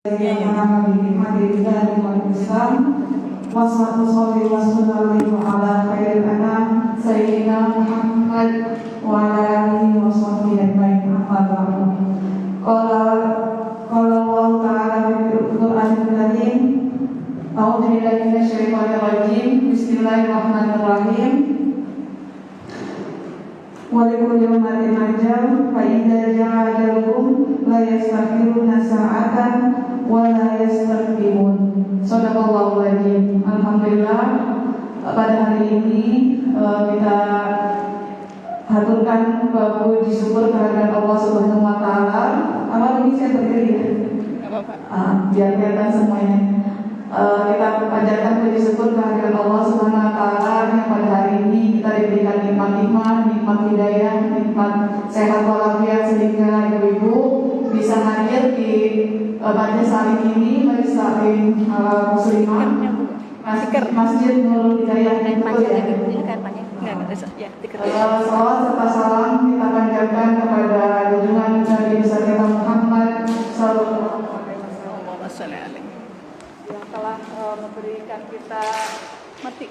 yang akan dinikmati dari umat Islam. Wassalatu wassalamu ala khairil anam sayyidina Muhammad wa ala alihi wa sahbihi ajmain. Amma ba'du. Qala Allah ta'ala fil Qur'anil Karim. A'udzu billahi minasyaitonir rajim. Bismillahirrahmanirrahim. Wa likulli ummatin ajal fa idza ja'a ajaluhum la yastakhiruna sa'atan wa la yastaqdimun. Shadaqallahul adzim. Alhamdulillah, pada hari ini kita haturkan puji syukur kehadirat Allah Subhanahu wa taala. Apa ini saya berdiri ya? Biar kelihatan semuanya. Kita panjatkan puji syukur kehadirat Allah Subhanahu wa taala yang pada hari ini kita diberikan nikmat iman, nikmat hidayah, nikmat sehat walafiat sehingga ibu-ibu bisa hadir di majelis saling ini, majelis saling muslimah Masjid Nurul Hidayah salawat serta salam kita panjatkan kepada junjungan Nabi besar kita Muhammad sallallahu alaihi wasallam yang telah memberikan kita mati.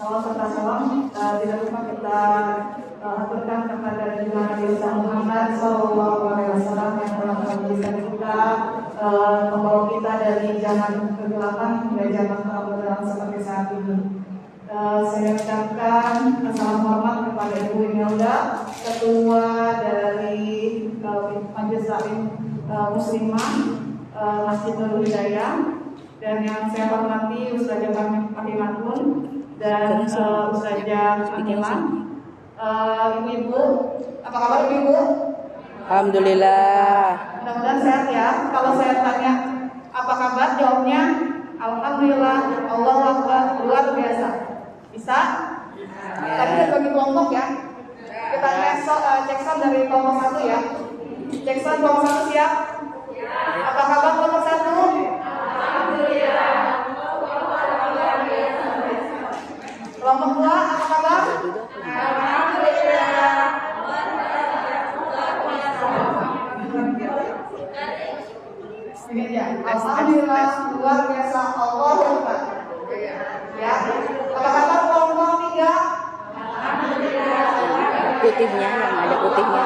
Salam serta salam tidak lupa kita haturkan kepada junjungan Nabi besar Muhammad sallallahu alaihi wasallam yang telah memberikan kita membawa kita dari zaman kegelapan hingga zaman terang seperti saat ini. Saya ucapkan salam hormat kepada Ibu Imelda, Ketua dari Majelis Salim Muslimah Masjid Nurul Hidayah, dan yang saya hormati Ustazah Fatimah dan Ustazah Amilan. Ibu-ibu, apa kabar ibu-ibu? Alhamdulillah. Mudah-mudahan sehat ya. Kalau saya tanya apa kabar, jawabnya alhamdulillah, Allahu Akbar, luar biasa. Bisa? Tadi kita bagi kelompok ya. Kita cek sound dari kelompok 1 ya. Cek sound kelompok 1 siap? Apa kabar kelompok 1? Alhamdulillah. Kelompok 2 apa kabar? Alhamdulillah. Ini ya. Alhamdulillah, luar biasa, Allahu Akbar. Ya. Apa kabar kelompok 3? Alhamdulillah. Putihnya, yang ada putihnya.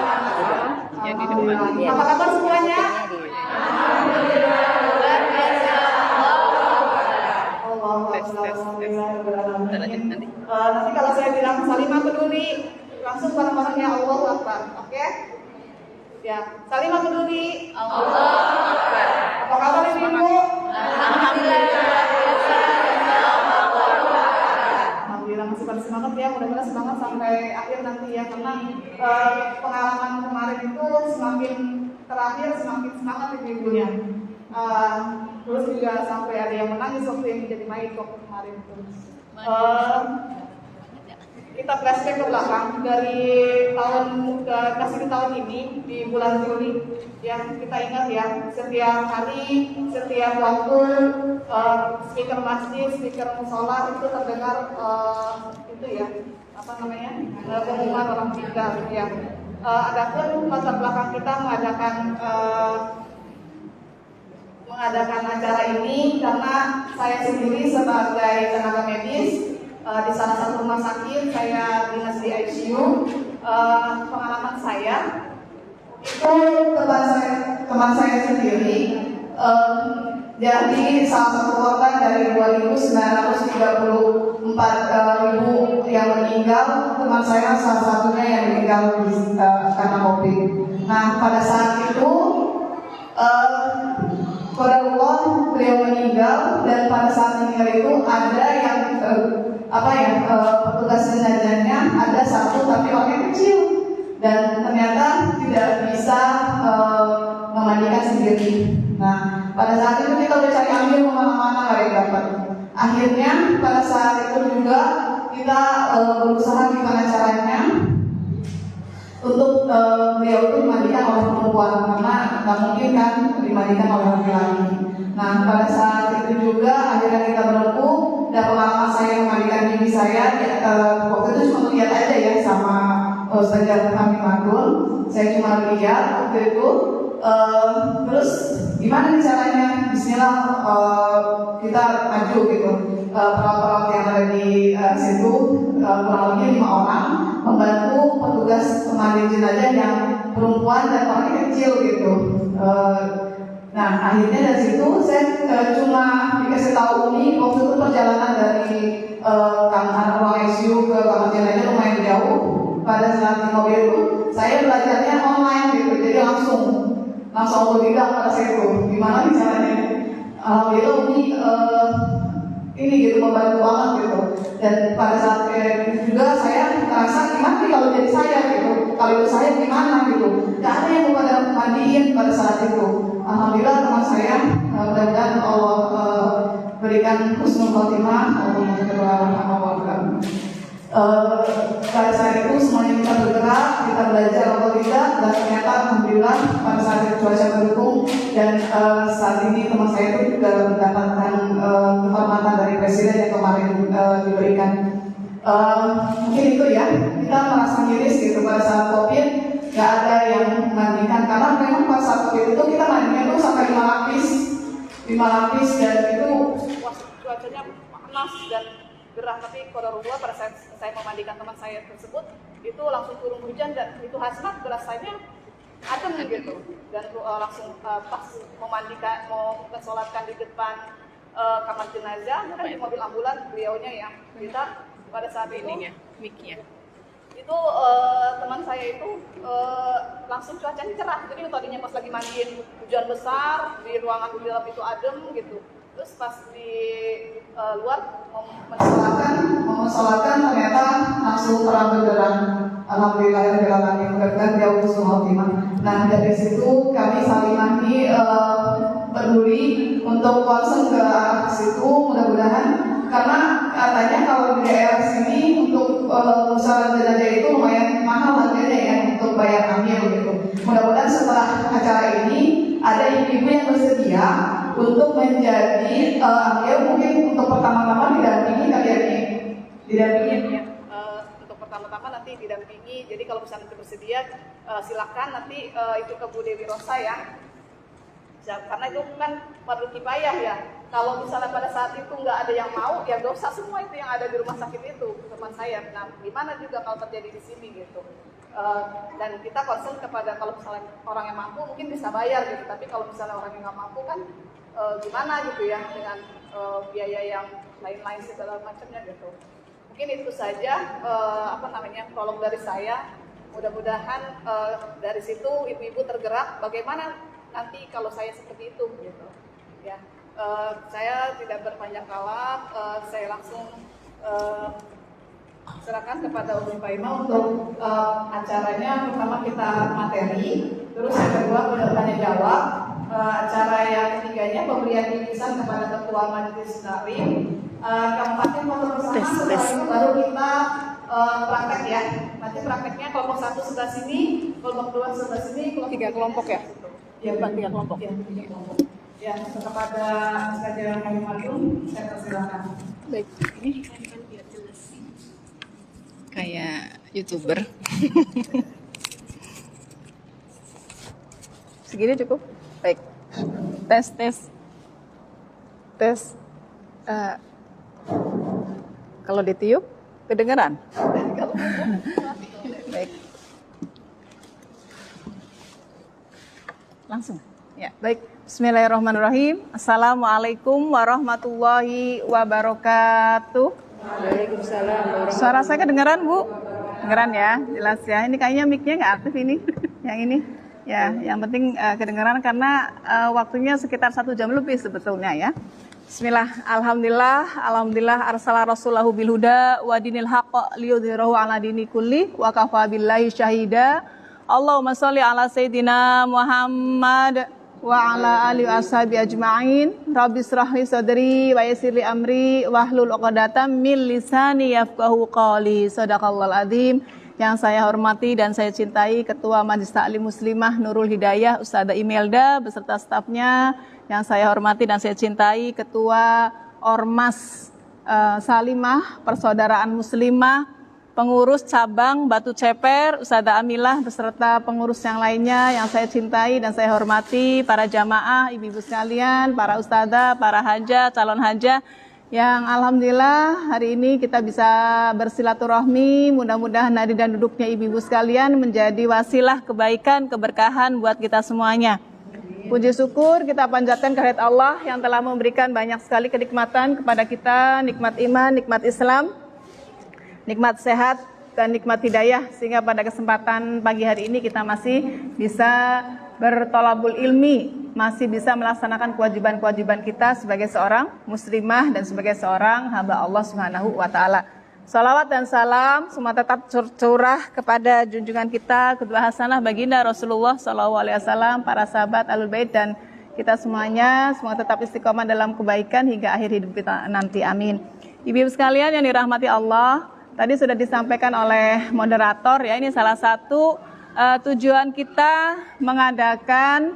Yang di depan. Apa kabar semuanya? Alhamdulillah, luar biasa, Allahu Akbar. Nanti kalau saya bilang salimah peduli, langsung bareng-bareng ya Allahu Akbar. Oke? Ya, salimah peduli, Allahu Akbar. Apa kabar ibu? Alhamdulillah. Alhamdulillah masih pada semangat ya, mudah-mudahan semangat sampai akhir nanti ya, karena pengalaman kemarin itu semakin terakhir semakin semangat ibu-ibunya. Terus juga sampai ada yang menangis waktu yang menjadi mayit waktu kemarin itu. Kita flashback ke belakang dari tahun ini di bulan Juli yang kita ingat ya, setiap hari, setiap waktu speaker masjid, speaker musola itu terdengar itu ya, apa namanya, pengumuman orang meninggal ya. Adapun latar belakang kita mengadakan acara ini karena saya sendiri sebagai tenaga medis di salah satu rumah sakit, saya dinas di ICU. Pengalaman saya itu teman saya sendiri jadi salah satu korban dari 2.934 ibu yang meninggal. Teman saya salah satunya yang meninggal karena COVID. Nah, pada saat itu qadarullah beliau meninggal, dan pada saat meninggal itu ada yang petugas jenazahnya ada satu tapi orangnya kecil, dan ternyata tidak bisa sendiri. Nah, pada saat itu kita udah cari ambil kemana-mana nggak ada yang dapat. Akhirnya pada saat itu juga kita berusaha gimana caranya untuk beliau itu dimandikan oleh perempuan, karena nggak mungkin kan dimandikan oleh laki-laki. Nah, pada saat itu juga akhirnya kita berembuk dan pengalaman saya memandikan bibi saya waktu itu cuma lihat aja ya sama Ustazah Fahmi Madun. Saya cuma lihat waktu itu. Terus gimana nih caranya? Bismillah, kita maju gitu. Perawat-perawat yang ada di situ kurang lebih 5 orang membantu petugas pemandian jenazah yang perempuan dan orangnya kecil gitu. Nah, akhirnya dari situ saya cuma dikasih tahu Umi waktu itu perjalanan dari kamar ruang ICU ke kamar jenazah lumayan jauh. Pada saat di mobil itu saya belajarnya online gitu, jadi langsung otodidak pada saya itu. Gimana nih caranya? Alhamdulillah Umi ini gitu membantu banget gitu. Dan pada saat itu juga saya merasa gimana nih kalau jadi saya gitu. Kalau itu saya gimana gitu. Gak ada yang mau pada mandiin pada saat itu. Alhamdulillah teman saya mudah-mudahan Allah berikan husnul khotimah. Allahumma pada saat itu semuanya kita bergerak, kita belajar atau tidak, dan ternyata alhamdulillah pada saat itu cuaca mendukung dan saat ini teman saya itu juga mendapatkan kehormatan dari presiden yang kemarin diberikan. Mungkin itu ya, kita merasa miris gitu pada saat COVID nggak ada yang memandikan, karena memang pada saat COVID itu kita mandinya tuh sampai 5 lapis dan itu cuacanya panas dan gerah, tapi qadarullah pada saat saya memandikan teman saya tersebut itu langsung turun hujan dan itu hazmat berasanya adem gitu, dan langsung pas memandikan mau mensolatkan di depan kamar jenazah kan di mobil ambulan beliaunya yang kita pada saat itu mic-nya itu teman saya itu langsung cuacanya cerah, jadi tadinya pas lagi mandiin hujan besar di ruangan di dalam itu adem gitu. Terus pas di luar mau mensolatkan ternyata langsung terang benderang. Alhamdulillah mudah-mudahan dia husnul khotimah. Nah, dari situ kami saling lagi peduli untuk concern ke arah situ, mudah-mudahan karena katanya kalau di daerah sini untuk musalah jenazah itu lumayan mahal harganya ya untuk bayar amil gitu. Mudah-mudahan setelah acara ini ada ibu-ibu yang bersedia untuk menjadi mungkin untuk pertama-tama didampingi kali ya, didampingi ya. Untuk pertama-tama nanti didampingi. Jadi kalau misalnya bersedia silakan nanti itu ke Bu Dewi Rosa ya. Karena itu kan fardhu kifayah ya. Kalau misalnya pada saat itu nggak ada yang mau, ya dosa semua itu yang ada di rumah sakit itu teman saya. Nah, gimana juga kalau terjadi di sini gitu. Dan kita concern kepada kalau misalnya orang yang mampu mungkin bisa bayar gitu. Tapi kalau misalnya orang yang nggak mampu kan gimana gitu ya dengan biaya yang lain-lain segala macamnya gitu. Mungkin itu saja tolong dari saya. Mudah-mudahan dari situ ibu-ibu tergerak bagaimana nanti kalau saya seperti itu gitu ya. Saya tidak berpanjang kalam, saya langsung serahkan kepada Umi Faimah untuk acaranya. Pertama kita materi, terus yang kedua bertanya jawab, acara yang ketiganya pemberian bingkisan kepada ketua majelis taklim, keempatnya foto bersama. Setelah itu baru kita praktek ya. Nanti prakteknya kelompok 1 sebelah sini, kelompok 2 sebelah sini, kelompok 3 kelompok ya? Ya, 3 kelompok. Ya, 3 kelompok. Ya, kepada Ustazah Fahmi Madun, saya persilakan. Baik, ini biar jelas. Kayak YouTuber. Segini cukup? Baik. Tes. Kalau ditiup, kedengeran? Baik. Langsung. Ya, baik. Bismillahirrahmanirrahim. Assalamualaikum warahmatullahi wabarakatuh. Waalaikumsalam. Suara saya kedengaran, Bu? Kedengaran ya, jelas ya. Ini kayaknya mic-nya nggak aktif ini. Yang ini. Ya, yang penting kedengaran karena waktunya sekitar 1 jam lebih sebetulnya ya. Bismillah, alhamdulillah arsala rasulahu bil huda wa dinil haqq liyudhhirahu ala dini kulli wa kafa billahi syahida. Allahumma sholli ala sayyidina Muhammad wa ala alihi washabi ajma'in. Rabbi shrah li sadri wa yassir li amri wahlul 'uqdatam min lisani yafqahu qawli. Shadaqallahul azim. Yang saya hormati dan saya cintai Ketua Majelis Taklim Muslimah Nurul Hidayah Ustazah Imelda beserta stafnya. Yang saya hormati dan saya cintai Ketua Ormas Salimah Persaudaraan Muslimah, pengurus cabang Batu Ceper Ustazah Amilah beserta pengurus yang lainnya yang saya cintai dan saya hormati, para jamaah, ibu-ibu sekalian, para ustazah, para hajah, calon hajah yang alhamdulillah hari ini kita bisa bersilaturahmi. Mudah-mudahan hari dan duduknya ibu-ibu sekalian menjadi wasilah kebaikan, keberkahan buat kita semuanya. Puji syukur kita panjatkan kehadirat Allah yang telah memberikan banyak sekali kenikmatan kepada kita, nikmat iman, nikmat Islam, nikmat sehat, dan nikmat hidayah, sehingga pada kesempatan pagi hari ini kita masih bisa bertolabul ilmi, masih bisa melaksanakan kewajiban-kewajiban kita sebagai seorang muslimah dan sebagai seorang hamba Allah Subhanahu wa Ta'ala. Salawat dan salam semua tetap curah kepada junjungan kita, Qudwah Hasanah baginda Rasulullah SAW, para sahabat Ahlul Bait, dan kita semuanya semua tetap istiqomah dalam kebaikan hingga akhir hidup kita nanti. Amin. Ibu-ibu sekalian yang dirahmati Allah, tadi sudah disampaikan oleh moderator ya, ini salah satu tujuan kita mengadakan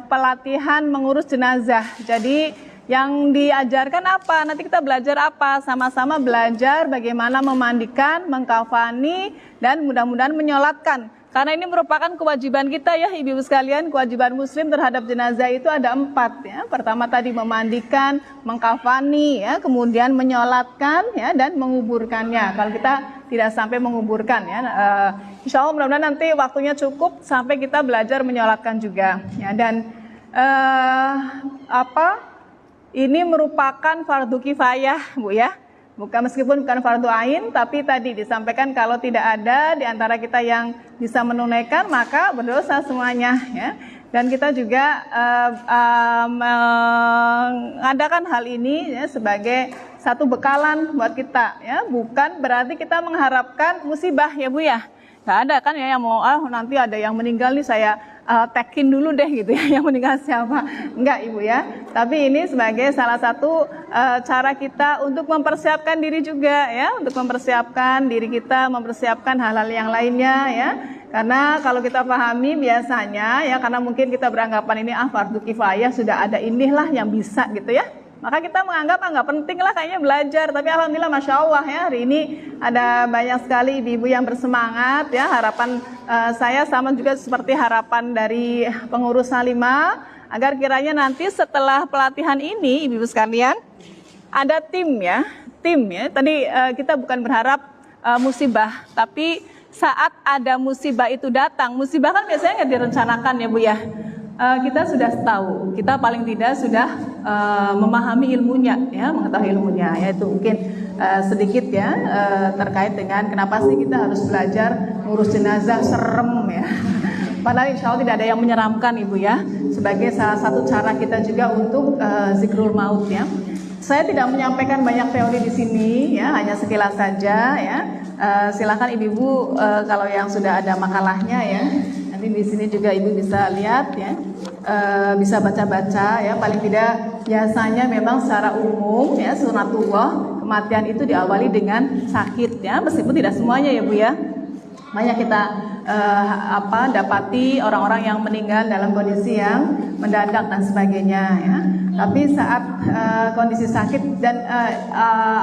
pelatihan mengurus jenazah. Jadi yang diajarkan apa? Nanti kita belajar apa? Sama-sama belajar bagaimana memandikan, mengkafani, dan mudah-mudahan menyolatkan. Karena ini merupakan kewajiban kita ya ibu-ibu sekalian. Kewajiban muslim terhadap jenazah itu ada 4 ya. Pertama tadi memandikan, mengkafani ya, kemudian menyolatkan ya, dan menguburkannya. Kalau kita tidak sampai menguburkan ya, insya Allah mudah-mudahan nanti waktunya cukup sampai kita belajar menyolatkan juga ya. Dan ini merupakan fardu kifayah Bu ya. Meskipun bukan fardu ain, tapi tadi disampaikan kalau tidak ada di antara kita yang bisa menunaikan maka berdosa semuanya ya. Dan kita juga mengadakan hal ini ya, sebagai satu bekalan buat kita ya. Bukan berarti kita mengharapkan musibah ya Bu ya. Nggak ada kan ya yang mau nanti ada yang meninggal nih saya tekin dulu deh gitu ya, yang meninggal siapa. Enggak Ibu ya. Tapi ini sebagai salah satu cara kita untuk mempersiapkan diri juga ya, untuk mempersiapkan diri kita, mempersiapkan hal-hal yang lainnya ya. Karena kalau kita pahami biasanya ya, karena mungkin kita beranggapan ini fardu kifayah, sudah ada inilah yang bisa gitu ya. Maka kita menganggap nggak penting lah kayaknya belajar. Tapi alhamdulillah Masya Allah ya, hari ini ada banyak sekali ibu-ibu yang bersemangat ya. Harapan saya sama juga seperti harapan dari pengurus Salimah, agar kiranya nanti setelah pelatihan ini ibu-ibu sekalian ada tim ya. Tadi kita bukan berharap musibah, tapi saat ada musibah itu datang, musibah kan biasanya nggak direncanakan ya Bu ya. Kita sudah tahu, kita paling tidak sudah memahami ilmunya ya, mengetahui ilmunya, yaitu mungkin sedikit ya terkait dengan kenapa sih kita harus belajar ngurus jenazah, serem ya. Padahal insya Allah tidak ada yang menyeramkan Ibu ya, sebagai salah satu cara kita juga untuk zikrul maut ya. Saya tidak menyampaikan banyak teori di sini ya, hanya sekilas saja ya. Silakan ibu-ibu kalau yang sudah ada makalahnya ya. Nanti di sini juga ibu bisa lihat ya, bisa baca-baca ya. Paling tidak biasanya memang secara umum ya, sunatullah kematian itu diawali dengan sakit ya, meskipun tidak semuanya ya Bu ya. Banyak kita dapati orang-orang yang meninggal dalam kondisi yang mendadak dan sebagainya ya. Tapi saat kondisi sakit dan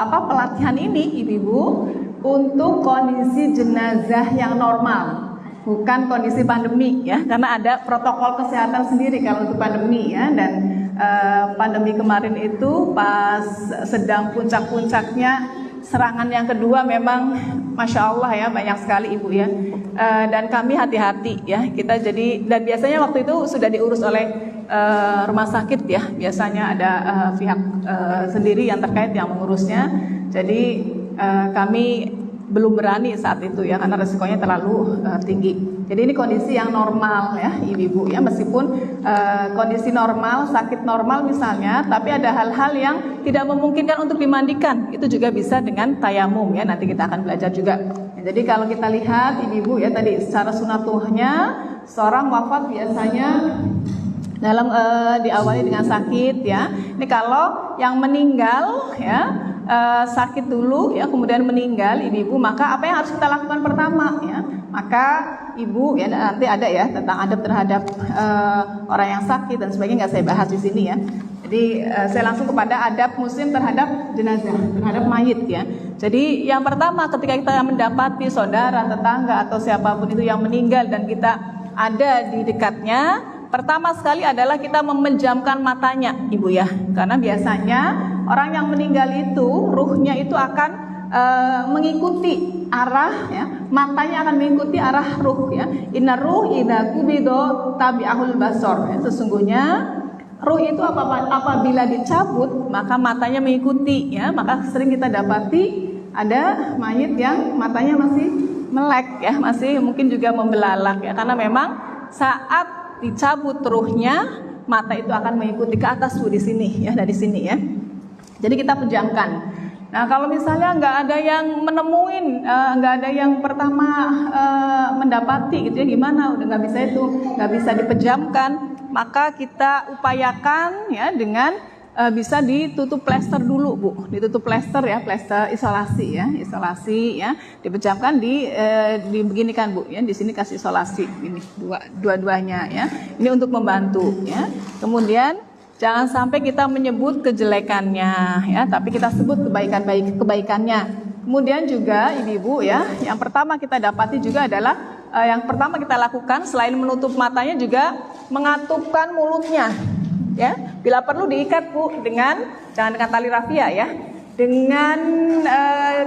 pelatihan ini ibu-ibu untuk kondisi jenazah yang normal, bukan kondisi pandemi ya, karena ada protokol kesehatan sendiri kalau untuk pandemi ya. Dan pandemi kemarin itu pas sedang puncak-puncaknya serangan yang kedua, memang Masya Allah ya, banyak sekali ibu ya. Dan kami hati-hati ya, kita jadi, dan biasanya waktu itu sudah diurus oleh rumah sakit ya, biasanya ada pihak sendiri yang terkait yang mengurusnya. Jadi kami belum berani saat itu ya, karena resikonya terlalu tinggi. Jadi ini kondisi yang normal ya ibu-ibu ya, meskipun kondisi normal, sakit normal misalnya, tapi ada hal-hal yang tidak memungkinkan untuk dimandikan, itu juga bisa dengan tayamum ya, nanti kita akan belajar juga. Jadi kalau kita lihat ibu-ibu ya, tadi secara sunatullahnya seorang wafat biasanya Dalam diawali dengan sakit ya. Ini kalau yang meninggal ya sakit dulu ya kemudian meninggal ibu-ibu, maka apa yang harus kita lakukan pertama ya? Maka ibu ya nanti ada ya tentang adab terhadap orang yang sakit dan sebagainya, nggak saya bahas di sini ya. Jadi saya langsung kepada adab muslim terhadap jenazah, terhadap mayit ya. Jadi yang pertama ketika kita mendapati saudara, tetangga atau siapapun itu yang meninggal dan kita ada di dekatnya, pertama sekali adalah kita memejamkan matanya ibu ya. Karena biasanya orang yang meninggal itu ruhnya itu akan mengikuti arah ya, matanya akan mengikuti arah ruh ya. Inna ruh idza qubido tabi'ahul basar ya. Sesungguhnya ruh itu apabila dicabut maka matanya mengikuti ya. Maka sering kita dapati ada mayit yang matanya masih melek ya, masih mungkin juga membelalak ya, karena memang saat dicabut ruhnya mata itu akan mengikuti ke atas di sini ya, dari sini ya. Jadi kita pejamkan. Nah kalau misalnya nggak ada yang menemuin, nggak ada yang pertama mendapati gitu ya, gimana? Udah nggak bisa itu, nggak bisa dipejamkan, maka kita upayakan ya dengan bisa ditutup plester dulu bu, ditutup plester ya, plester isolasi ya, isolasi ya, dipejamkan dibeginikan bu ya, di sini kasih isolasi ini dua-duanya ya, ini untuk membantu ya. Kemudian jangan sampai kita menyebut kejelekannya ya, tapi kita sebut kebaikannya. Kemudian juga ibu-ibu ya, yang pertama kita dapati juga adalah yang pertama kita lakukan selain menutup matanya juga mengatupkan mulutnya. Ya, bila perlu diikat bu dengan jangan dengan tali rafia ya, dengan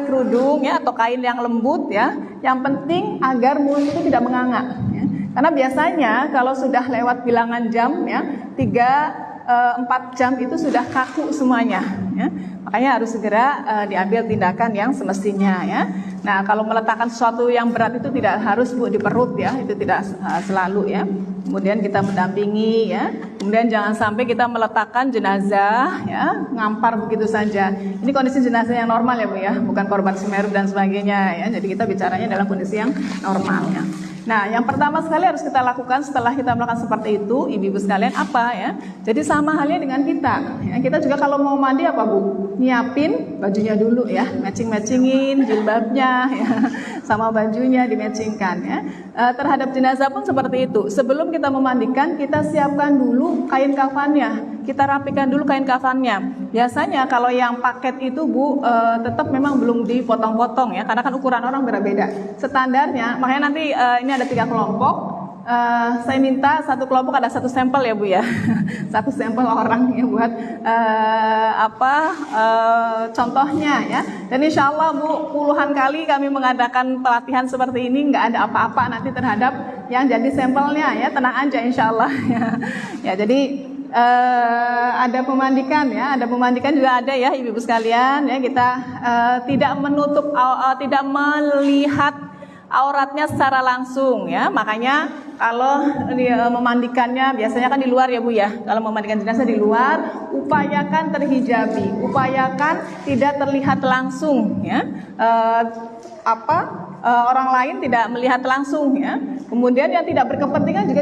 kerudung ya atau kain yang lembut ya. Yang penting agar mulut itu tidak menganga. Ya. Karena biasanya kalau sudah lewat bilangan jam ya 3-4 jam itu sudah kaku semuanya. Ya. Makanya harus segera diambil tindakan yang semestinya ya. Nah kalau meletakkan sesuatu yang berat itu tidak harus bu di perut ya, itu tidak selalu ya. Kemudian kita mendampingi ya. Kemudian jangan sampai kita meletakkan jenazah ya ngampar begitu saja. Ini kondisi jenazah yang normal ya bu ya, bukan korban Semeru dan sebagainya ya. Jadi kita bicaranya dalam kondisi yang normal ya. Nah, yang pertama sekali harus kita lakukan setelah kita melakukan seperti itu, ibu-ibu sekalian apa ya? Jadi sama halnya dengan kita. Ya, kita juga kalau mau mandi apa bu? Nyiapin bajunya dulu ya, matching-matchingin jilbabnya ya, sama bajunya dimatchingkan ya. Terhadap jenazah pun seperti itu. Sebelum kita memandikan, kita siapkan dulu kain kafannya, kita rapikan dulu kain kafannya. Biasanya kalau yang paket itu bu, tetap memang belum dipotong-potong ya, karena kan ukuran orang berbeda. Standarnya, makanya nanti ini ada 3 kelompok. Saya minta satu kelompok ada 1 sampel ya bu ya, 1 sampel orang ya buat contohnya ya. Dan insya Allah bu puluhan kali kami mengadakan pelatihan seperti ini, nggak ada apa-apa nanti terhadap yang jadi sampelnya ya, tenang aja insya Allah ya. Jadi ada pemandikan ya, ada pemandikan juga ada ya ibu-ibu sekalian ya. Kita tidak menutup, tidak melihat auratnya secara langsung ya. Makanya kalau memandikannya biasanya kan di luar ya bu ya. Kalau memandikan jenazah di luar, upayakan terhijabi, upayakan tidak terlihat langsung ya. Orang lain tidak melihat langsung ya. Kemudian yang tidak berkepentingan juga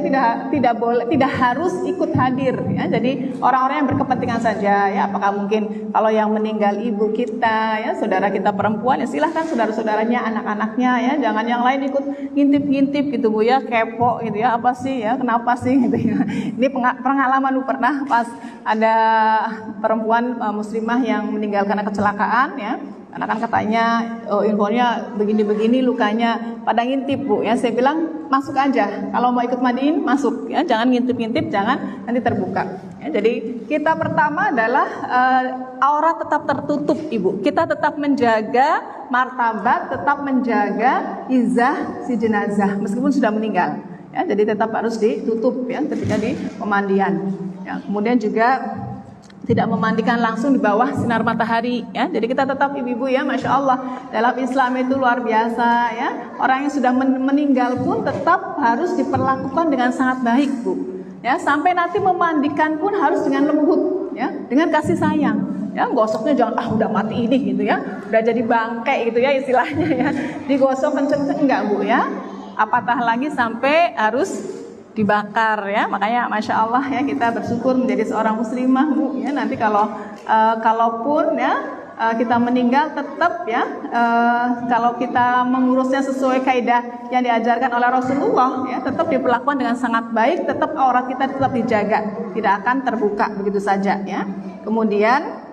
tidak harus ikut hadir ya. Jadi orang-orang yang berkepentingan saja ya. Apakah mungkin kalau yang meninggal ibu kita ya, saudara kita perempuan ya, silahkan saudara-saudaranya, anak-anaknya ya, jangan yang lain ikut ngintip-ngintip gitu bu ya, kepo gitu ya, apa sih ya, kenapa sih gitu ya. Ini pengalaman bu, pernah pas ada perempuan muslimah yang meninggal karena kecelakaan ya. Karena kan katanya infonya begini-begini lukanya, pada ngintip bu ya. Saya bilang masuk aja, kalau mau ikut mandiin masuk ya, jangan ngintip-ngintip, jangan nanti terbuka ya. Jadi kita pertama adalah aurat tetap tertutup ibu, kita tetap menjaga martabat, tetap menjaga izah si jenazah meskipun sudah meninggal ya. Jadi tetap harus ditutup ya ketika di pemandian ya. Kemudian juga tidak memandikan langsung di bawah sinar matahari ya. Jadi kita tetap ibu-ibu ya, Masya Allah, dalam Islam itu luar biasa ya. Orang yang sudah meninggal pun tetap harus diperlakukan dengan sangat baik bu ya. Sampai nanti memandikan pun harus dengan lembut ya, dengan kasih sayang ya. Gosoknya jangan udah mati ini gitu ya, udah jadi bangkai gitu ya istilahnya ya, digosok kenceng-kenceng enggak bu ya. Apatah lagi sampai harus dibakar ya. Makanya Masya Allah ya, kita bersyukur menjadi seorang muslimah Bu ya. Nanti kalaupun ya kita meninggal tetap ya, kalau kita mengurusnya sesuai kaidah yang diajarkan oleh Rasulullah ya, tetap diperlakukan dengan sangat baik, tetap aurat kita tetap dijaga, tidak akan terbuka begitu saja ya. Kemudian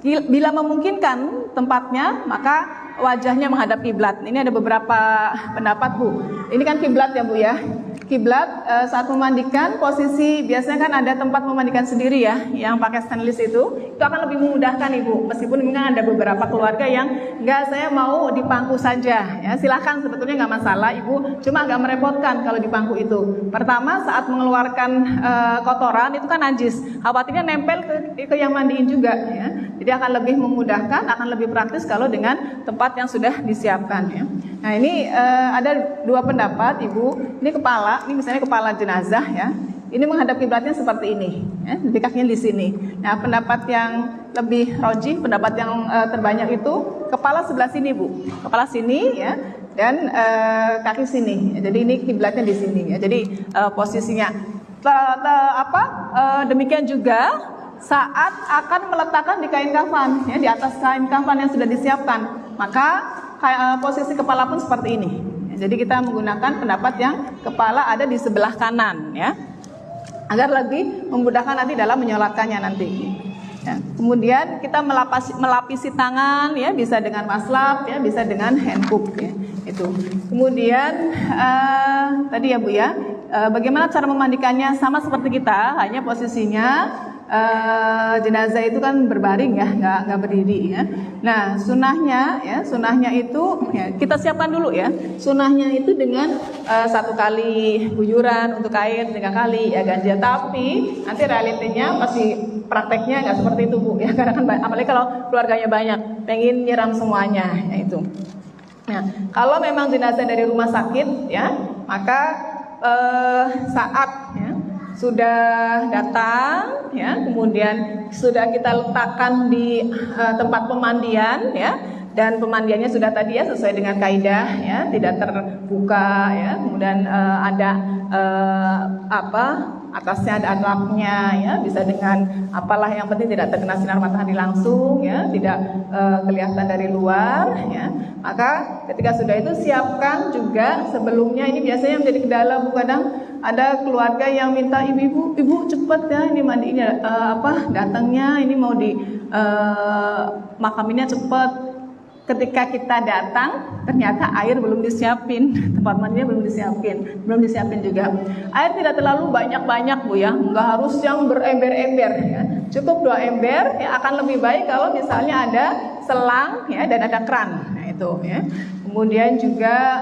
bila memungkinkan tempatnya, maka wajahnya menghadap kiblat. Ini ada beberapa pendapat Bu. Ini kan kiblat ya Bu ya. Kiblat saat memandikan, posisi biasanya kan ada tempat memandikan sendiri ya, yang pakai stainless itu akan lebih memudahkan Ibu. Meskipun memang ada beberapa keluarga yang enggak, saya mau di pangku saja ya, silahkan, sebetulnya nggak masalah Ibu, cuma agak merepotkan kalau di pangku itu. Pertama, saat mengeluarkan kotoran itu kan najis, khawatirnya nempel ke yang mandiin juga ya. Jadi akan lebih memudahkan, akan lebih praktis kalau dengan tempat yang sudah disiapkan ya. Nah ini ada dua pendapat Ibu. Ini kepala, ini misalnya kepala jenazah ya. Ini menghadap kiblatnya seperti ini, ya, di kakinya di sini. Nah pendapat yang lebih rojih, pendapat yang terbanyak itu kepala sebelah sini Bu, kepala sini ya, dan kaki sini. Jadi ini kiblatnya di sini ya. Jadi posisinya demikian juga saat akan meletakkan di kain kafan ya, di atas kain kafan yang sudah disiapkan, maka posisi kepala pun seperti ini. Jadi kita menggunakan pendapat yang kepala ada di sebelah kanan ya, agar lebih memudahkan nanti dalam menyolatkannya nanti. Ya. Kemudian kita melapisi tangan ya, bisa dengan maslap ya, bisa dengan handcuff ya. Itu. Kemudian tadi ya Bu ya, bagaimana cara memandikannya, sama seperti kita, hanya posisinya jenazah itu kan berbaring ya, nggak berdiri ya. Nah sunahnya itu ya, kita siapkan dulu ya. Sunahnya itu dengan 1 kali guyuran untuk air, 3 kali ya ganja. Tapi nanti realitinya pasti prakteknya nggak seperti itu Bu ya, karena kan apalagi kalau keluarganya banyak, pengen nyiram semuanya ya itu. Nah kalau memang jenazah dari rumah sakit ya, maka saat ya sudah datang ya, kemudian sudah kita letakkan di tempat pemandian ya, dan pemandiannya sudah tadi ya sesuai dengan kaidah ya, tidak terbuka ya, kemudian ada atasnya ada atapnya ya, bisa dengan apalah, yang penting tidak terkena sinar matahari langsung ya, tidak kelihatan dari luar ya. Maka ketika sudah itu siapkan juga sebelumnya, ini biasanya menjadi kendala Bu, kadang ada keluarga yang minta ibu cepet ya, ini mandinya datangnya ini mau di makaminnya cepet. Ketika kita datang ternyata air belum disiapin, tempat mandinya belum disiapin juga. Air tidak terlalu banyak Bu ya, nggak harus yang berember-ember ya. Cukup 2 ember ya, akan lebih baik kalau misalnya ada selang ya, dan ada keran. Nah itu ya. Kemudian juga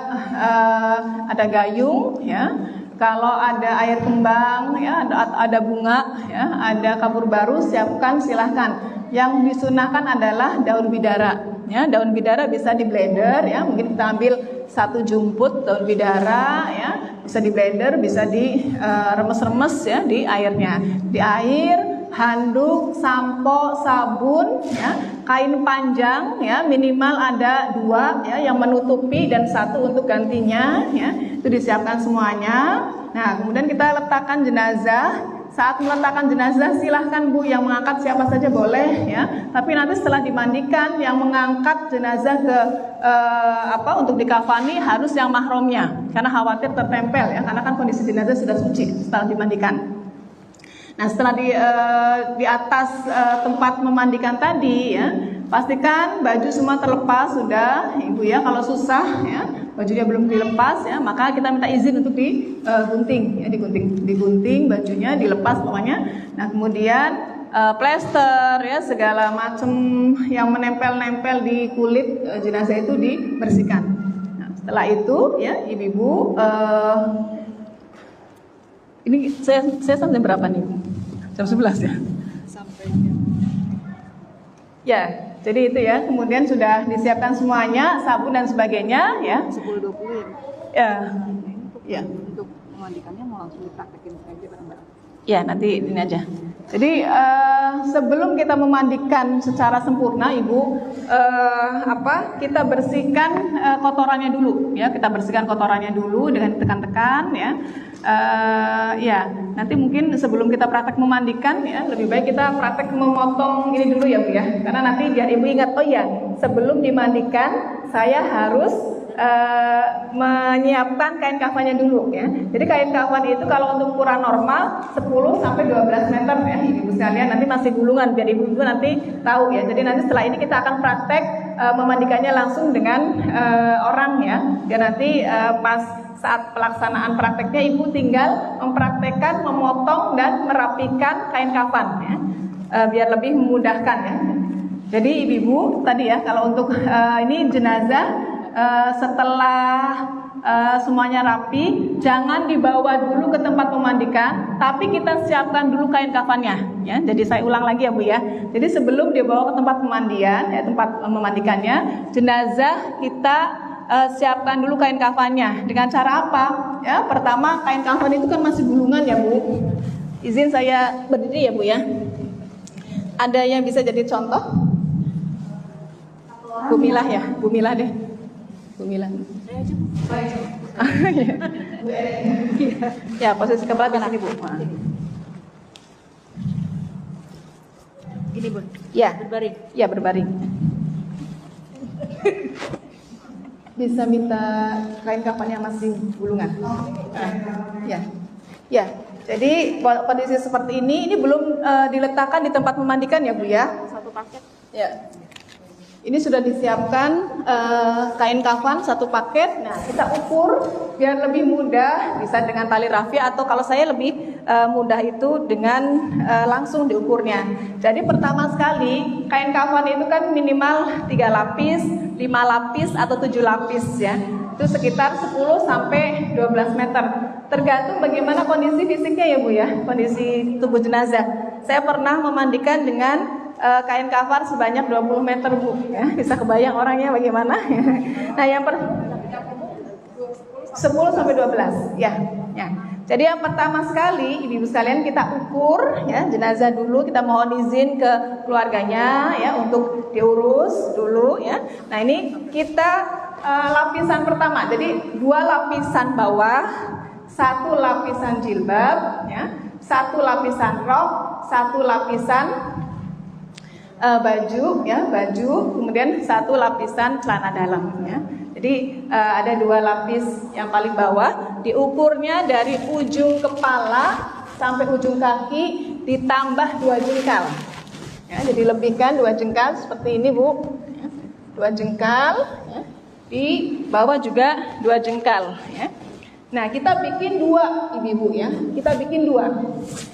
ada gayung ya. Kalau ada air kembang ya, ada bunga ya, ada kabur baru, siapkan silahkan. Yang disunahkan adalah daun bidara. Ya, daun bidara bisa di blender ya, mungkin kita ambil 1 jumput daun bidara ya, bisa di blender, bisa di remes-remes ya di airnya. Di air, handuk, sampo, sabun ya, kain panjang ya, minimal ada 2 ya, yang menutupi dan 1 untuk gantinya ya, itu disiapkan semuanya. Nah kemudian kita letakkan jenazah. Saat meletakkan jenazah silahkan Bu, yang mengangkat siapa saja boleh ya, tapi nanti setelah dimandikan yang mengangkat jenazah ke untuk dikafani harus yang mahramnya, karena khawatir tertempel ya, karena kan kondisi jenazah sudah suci setelah dimandikan. Nah setelah di atas tempat memandikan tadi ya, pastikan baju semua terlepas sudah Ibu ya. Kalau susah ya, bajunya belum dilepas ya, maka kita minta izin untuk digunting ya, digunting bajunya, dilepas pokoknya. Nah kemudian plester ya, segala macam yang menempel-nempel di kulit jenazah itu dibersihkan. Nah, setelah itu ya ibu-ibu, ini saya sampai berapa nih Bu? Jam 11 ya? Sampai ya, jadi itu ya. Kemudian sudah disiapkan semuanya, sabun dan sebagainya ya. 10.20 ya. Ya. Untuk memandikannya mau langsung dipraktekin saja bareng-bareng. Ya, nanti ini aja. Jadi sebelum kita memandikan secara sempurna, Ibu, kita bersihkan kotorannya dulu, ya. Kita bersihkan kotorannya dulu dengan tekan-tekan, ya. Ya, nanti mungkin sebelum kita praktek memandikan, ya, lebih baik kita praktek memotong ini dulu, ya Bu, ya. Karena nanti biar Ibu ingat, oh ya, sebelum dimandikan saya harus menyiapkan kain kafannya dulu, ya. Jadi kain kafan itu kalau untuk ukuran normal 10 sampai 12 meter, ya Ibu sekalian, nanti masih gulungan biar Ibu nanti tahu, ya. Jadi nanti setelah ini kita akan praktek memandikannya langsung dengan orang, ya. Dan nanti pas saat pelaksanaan prakteknya Ibu tinggal mempraktekkan memotong dan merapikan kain kafan, ya. Biar lebih memudahkan, ya. Jadi Ibu tadi, ya, kalau untuk ini jenazah setelah semuanya rapi, jangan dibawa dulu ke tempat memandikan, tapi kita siapkan dulu kain kafannya, ya. Jadi saya ulang lagi, ya Bu, ya. Jadi sebelum dibawa ke tempat pemandian, ya, tempat memandikannya, jenazah kita siapkan dulu kain kafannya. Dengan cara apa? Ya, pertama kain kafan itu kan masih gulungan, ya Bu. Izin saya berdiri, ya Bu, ya. Ada yang bisa jadi contoh? Bumilah, ya, Bumilah deh. Bumilah. Ya, posisi kepala biar Ibu. Gini, Bun. Ya, Berbaring. ya, berbaring. Bisa minta kain kafan yang masih gulungan. Ya, ya. Jadi kondisi seperti ini belum diletakkan di tempat memandikan, ya Bu, ya. Satu paket. Ya. Ini sudah disiapkan kain kafan satu paket. Nah, kita ukur biar lebih mudah, bisa dengan tali rafia atau kalau saya lebih mudah itu dengan langsung diukurnya. Jadi pertama sekali kain kafan itu kan minimal 3 lapis, 5 lapis atau 7 lapis, ya. Itu sekitar 10 sampai 12 meter. Tergantung bagaimana kondisi fisiknya, ya Bu, ya. Kondisi tubuh jenazah. Saya pernah memandikan dengan kain kafan sebanyak 20 meter, Bu, ya. Bisa kebayang orangnya bagaimana. Nah, yang 10 sampai 12, ya. Ya. Jadi yang pertama sekali Ibu sekalian kita ukur, ya, jenazah dulu, kita mohon izin ke keluarganya, ya, untuk diurus dulu, ya. Nah, ini kita lapisan pertama. Jadi 2 lapisan bawah, 1 lapisan jilbab, ya, 1 lapisan rok, 1 lapisan baju, ya, baju, kemudian 1 lapisan celana dalam, ya. Jadi ada 2 lapis yang paling bawah, diukurnya dari ujung kepala sampai ujung kaki ditambah 2 jengkal, ya. Jadi lebihkan 2 jengkal seperti ini, Bu, ya. 2 jengkal, ya. Di bawah juga 2 jengkal, ya. Nah, kita bikin 2, Ibu, ya. Kita bikin 2.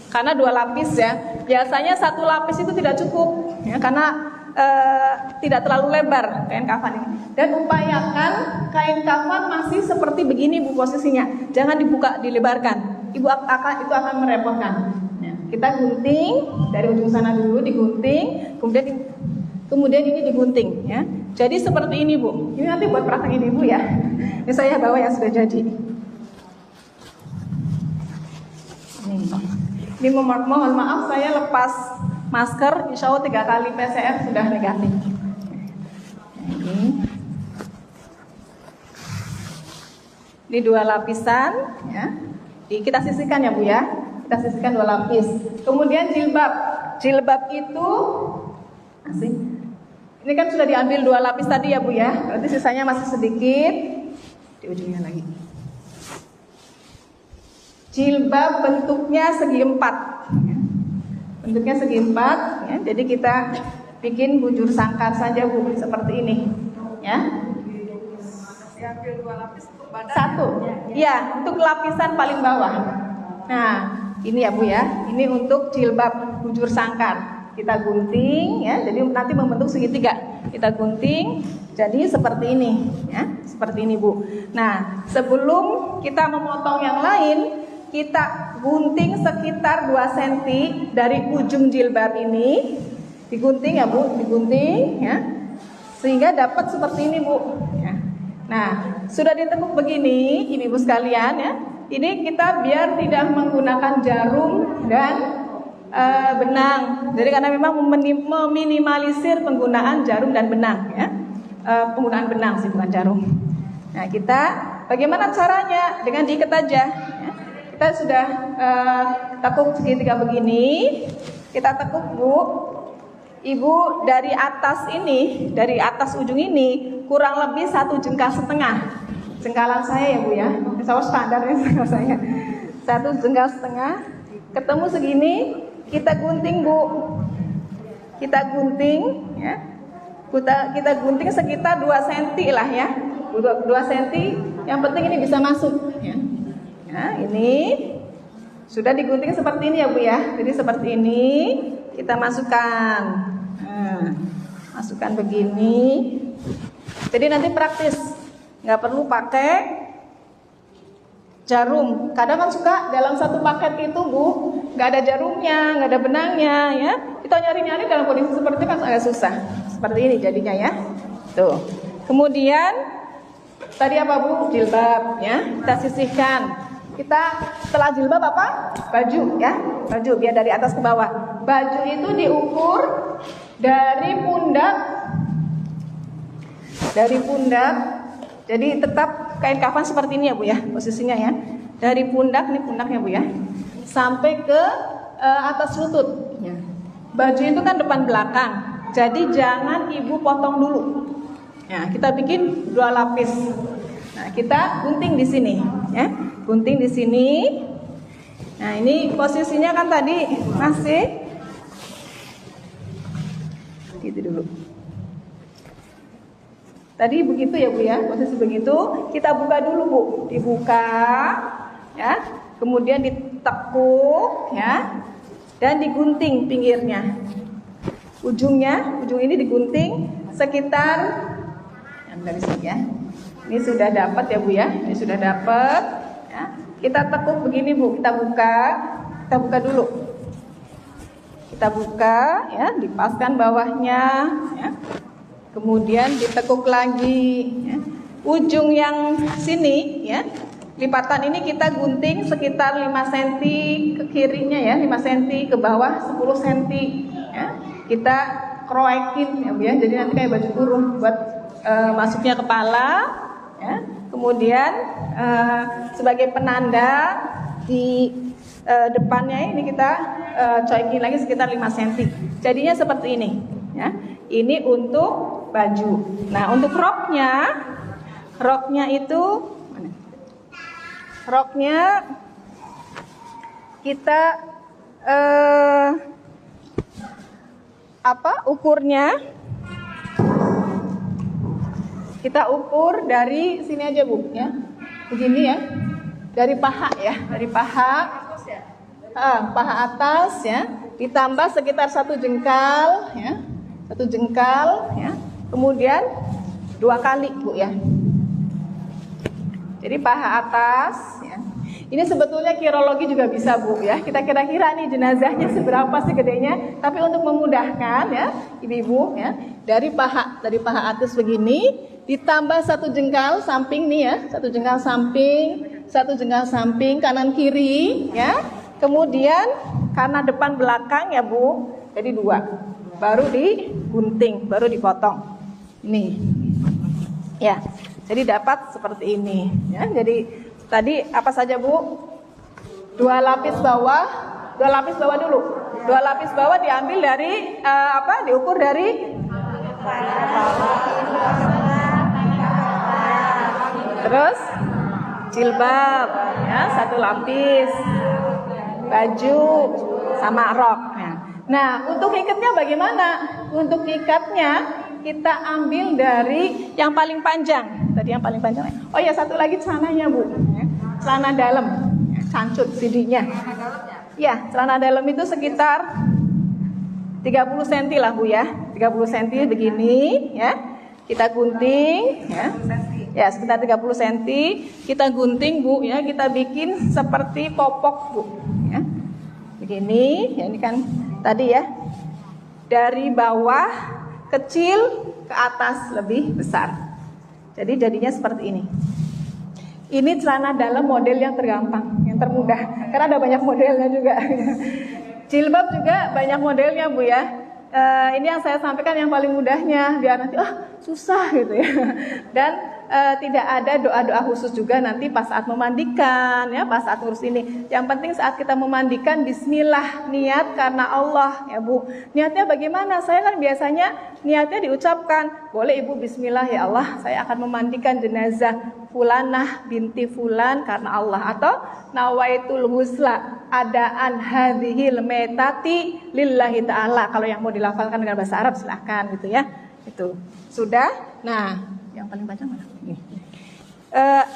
Karena 2 lapis, ya. Biasanya 1 lapis itu tidak cukup, ya, karena tidak terlalu lebar kain kafan ini. Dan upayakan kain kafan masih seperti begini, Bu, posisinya. Jangan dibuka, dilebarkan. Itu akan merepotkan. Ya. Kita gunting dari ujung sana dulu, digunting, kemudian ini digunting, ya. Jadi seperti ini, Bu. Ini nanti buat praktek ini, Bu, ya. Ini saya bawa yang sudah jadi. Ini mohon maaf saya lepas masker, insya Allah 3 kali PCR sudah negatif. Ini 2 lapisan, ya. Kita sisihkan, ya Bu, ya. Kita sisihkan 2 lapis. Kemudian jilbab. Jilbab itu asik. Ini kan sudah diambil 2 lapis tadi, ya Bu, ya. Berarti sisanya masih sedikit. Di ujungnya lagi. Jilbab bentuknya segi 4, ya. Bentuknya segi 4, ya. Jadi kita bikin bujur sangkar saja, Bu, seperti ini, ya. Diambil 2 lapis untuk badan. 1, ya, untuk lapisan paling bawah. Nah, ini, ya Bu, ya. Ini untuk jilbab bujur sangkar. Kita gunting, ya. Jadi nanti membentuk segitiga. Kita gunting, jadi seperti ini, ya. Seperti ini, Bu. Nah, sebelum kita memotong yang lain, kita gunting sekitar 2 cm dari ujung jilbab ini. Digunting, ya Bu, digunting, ya. Sehingga dapat seperti ini, Bu, ya. Nah, sudah ditekuk begini, Ibu sekalian, ya. Ini kita biar tidak menggunakan jarum dan benang. Jadi karena memang meminimalisir penggunaan jarum dan benang ya. Penggunaan benang sih bukan jarum. Nah, kita bagaimana caranya? Dengan diikat aja ya. Kita sudah tekuk segitiga begini. Kita tekuk, Bu. Ibu dari atas ini, dari atas ujung ini kurang lebih 1,5 jengkal. Jengkalan saya ya Bu ya. Saya standarnya jengkal saya. 1,5 jengkal. Ketemu segini, kita gunting Bu. Kita gunting ya. Kita gunting sekitar 2 cm lah ya. 2 cm. Yang penting ini bisa masuk ya. Nah, ini sudah digunting seperti ini ya Bu ya. Jadi seperti ini kita masukkan. Nah, masukkan begini. Jadi nanti praktis. Nggak perlu pakai jarum. Kadang kan suka dalam satu paket itu Bu, nggak ada jarumnya, nggak ada benangnya ya. Kita nyari-nyari dalam kondisi seperti itu kan agak susah. Seperti ini jadinya ya. Tuh. Kemudian tadi apa Bu? Jilbab ya. Kita sisihkan. Kita setelah jilbab apa? Baju ya. Baju biar dari atas ke bawah. Baju itu diukur dari pundak. Dari pundak. Jadi tetap kain kafan seperti ini ya Bu ya. Posisinya ya. Dari pundak, ini pundaknya Bu ya. Sampai ke atas lutut ya. Baju itu kan depan belakang. Jadi jangan Ibu potong dulu. Nah, kita bikin 2 lapis. Nah, kita gunting di sini, ya. Gunting di sini. Nah, ini posisinya kan tadi masih gitu dulu. Tadi begitu ya Bu ya, posisi begitu. Kita buka dulu Bu, dibuka, ya. Kemudian ditekuk, ya, dan digunting pinggirnya. Ujung ini digunting sekitar dari sini ya. Ini sudah dapat ya Bu ya. Ini sudah dapat ya. Kita tekuk begini Bu, kita buka dulu. Kita buka ya, dipaskan bawahnya ya. Kemudian ditekuk lagi ya. Ujung yang sini ya, lipatan ini kita gunting sekitar 5 cm ke kirinya ya, 5 cm ke bawah 10 cm ya. Kita kroekin ya Bu ya. Jadi nanti kayak baju kurung buat masuknya kepala ya. Kemudian sebagai penanda di depannya ini kita coekin lagi sekitar 5 cm. Jadinya seperti ini ya. Ini untuk baju. Nah, untuk roknya itu roknya kita ukurnya kita ukur dari sini aja Bu ya, begini ya, dari paha ya, dari paha atas ya, ditambah sekitar 1 jengkal ya, 1 jengkal ya, kemudian 2 kali Bu ya. Jadi paha atas ya. Ini sebetulnya kirologi juga bisa Bu ya. Kita kira-kira nih jenazahnya seberapa sih gedenya. Tapi untuk memudahkan ya ibu-ibu ya, dari paha atas begini ditambah 1 jengkal samping nih ya, 1 jengkal samping, 1 jengkal samping kanan kiri ya. Kemudian karena depan belakang ya Bu, jadi 2. Baru digunting, baru dipotong. Ini. Ya. Jadi dapat seperti ini ya. Jadi tadi apa saja Bu? 2 lapis bawah, 2 lapis bawah dulu. 2 lapis bawah diambil dari diukur dari terus jilbab ya, 1 lapis, baju sama rok. Nah, untuk ikatnya bagaimana? Untuk ikatnya kita ambil dari yang paling panjang. Tadi yang paling panjang. Oh ya, satu lagi celananya Bu. Celana dalam, cancut sidinya. Ya, celana dalam itu sekitar 30 cm lah Bu ya. 30 cm begini ya. Kita gunting ya. Ya, sekitar 30 cm. Kita gunting Bu ya, kita bikin seperti popok Bu ya. Begini, ya ini kan tadi ya. Dari bawah kecil ke atas lebih besar. Jadi jadinya seperti ini. Ini celana dalam model yang tergampang, yang termudah. Karena ada banyak modelnya juga. Jilbab juga banyak modelnya Bu ya. Ini yang saya sampaikan yang paling mudahnya, biar nanti susah gitu ya. Dan tidak ada doa-doa khusus juga nanti pas saat memandikan ya, pas saat ngurus ini. Yang penting saat kita memandikan bismillah, niat karena Allah ya Bu. Niatnya bagaimana? Saya kan biasanya niatnya diucapkan, boleh Ibu bismillah ya Allah, saya akan memandikan jenazah fulanah binti fulan karena Allah, atau nawaitul husla adaan hadhil metati lillahi ta'ala. Kalau yang mau dilafalkan dengan bahasa Arab silahkan gitu ya. Itu sudah. Nah, yang paling panjang mana?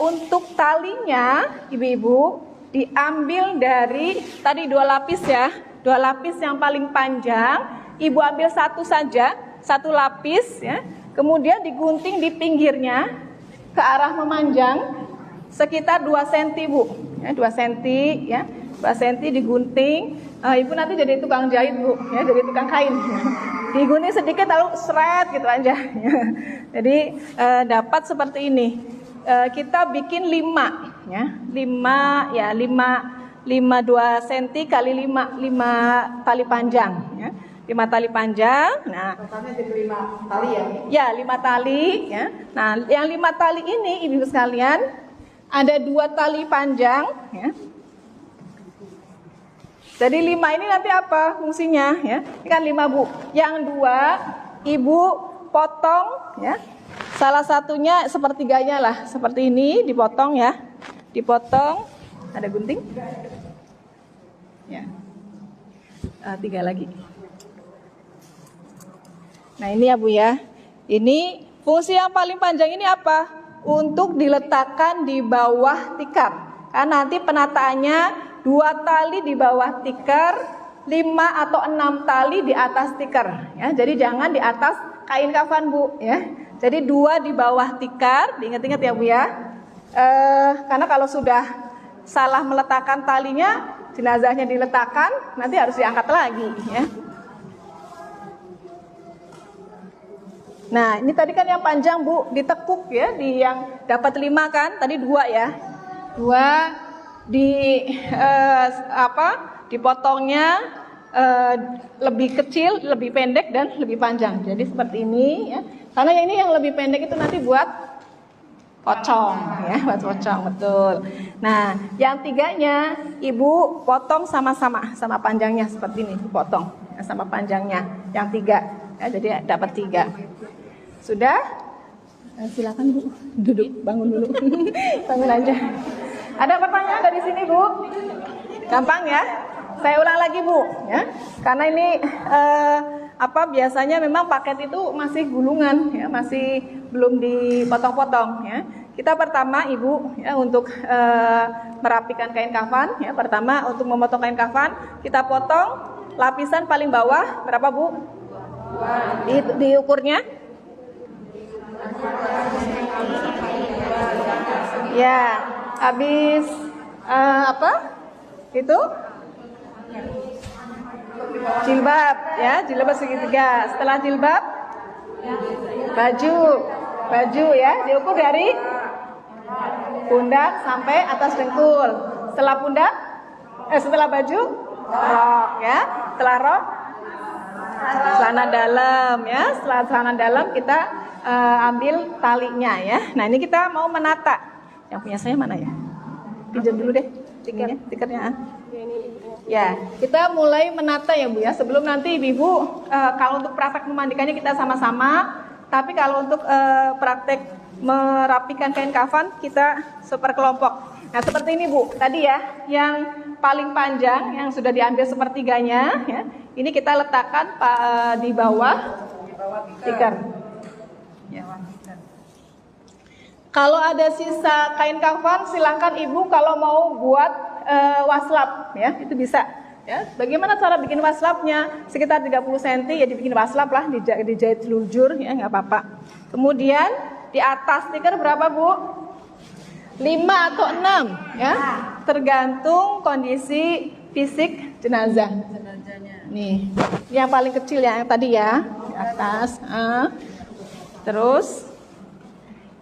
Untuk talinya ibu-ibu diambil dari tadi 2 lapis ya, 2 lapis yang paling panjang. Ibu ambil satu saja, 1 lapis ya. Kemudian digunting di pinggirnya ke arah memanjang sekitar 2 cm Bu ya, 2 cm ya, 2 cm digunting. Ibu nanti jadi tukang jahit Bu ya, jadi tukang kain ya. Digunting sedikit lalu seret gitu aja ya. Jadi dapat seperti ini. Kita bikin 5 ya, 5 ya, 2 cm kali 5 tali panjang ya. 5 tali panjang. Nah, totalnya jadi 5 tali ya. Ya, 5 tali ya. Nah, yang 5 tali ini ibu sekalian ada 2 tali panjang ya. Jadi 5 ini nanti apa fungsinya ya? Ini kan 5 Bu. Yang 2 ibu potong ya. Salah satunya sepertiganya lah, seperti ini dipotong ya. Dipotong, ada gunting? Ya. 3 lagi. Nah ini ya Bu ya, ini fungsi yang paling panjang ini apa? Untuk diletakkan di bawah tikar. Karena nanti penataannya 2 tali di bawah tikar, 5 atau 6 tali di atas tikar. Ya, jadi jangan di atas kain kafan Bu. Ya, jadi 2 di bawah tikar, diingat-ingat ya Bu ya. Karena kalau sudah salah meletakkan talinya, jenazahnya diletakkan, nanti harus diangkat lagi. Ya. Nah, ini tadi kan yang panjang Bu, ditekuk ya, di yang dapat 5 kan, tadi 2 ya. 2 dipotongnya lebih kecil, lebih pendek dan lebih panjang. Jadi seperti ini ya. Karena yang ini yang lebih pendek itu nanti buat pocong ya, buat pocong betul. Nah, yang 3-nya Ibu potong sama-sama sama panjangnya seperti ini, dipotong ya, sama panjangnya yang 3 ya, jadi dapat 3. Sudah? Silakan Bu, duduk, bangun dulu. Bangun aja. Ada pertanyaan dari sini Bu? Gampang ya? Saya ulang lagi Bu, ya. Karena ini biasanya memang paket itu masih gulungan, ya, masih belum dipotong-potong, ya. Kita pertama Ibu, ya, untuk merapikan kain kafan, ya. Pertama untuk memotong kain kafan, kita potong lapisan paling bawah berapa Bu? Diukurnya? Ya, habis itu jilbab ya, jilbab segitiga. Setelah jilbab baju ya, diukur dari pundak sampai atas dengkul. Setelah pundak setelah baju rok ya, setelah rok celana dalam ya. Setelah celana dalam kita ambil talinya ya. Nah, ini kita mau menata. Yang punya saya mana ya? Pinjam dulu deh tikernya. Ya, kita mulai menata ya Bu ya. Sebelum nanti Ibu kalau untuk praktek memandikannya kita sama-sama, tapi kalau untuk praktek merapikan kain kafan kita seperkelompok. Nah, seperti ini Bu. Tadi ya, yang paling panjang yang sudah diambil sepertiganya ya. Ini kita letakkan di bawah tikar. Ya. Kalau ada sisa kain kafan silahkan Ibu kalau mau buat waslap ya, itu bisa ya. Bagaimana cara bikin waslapnya? Sekitar 30 cm ya dibikin waslap lah, dijahit selujur ya, nggak apa-apa. Kemudian di atas tikar berapa Bu? 5 atau 6 ya, tergantung kondisi fisik jenazah. Nih, yang paling kecil ya, yang tadi ya, di atas. Terus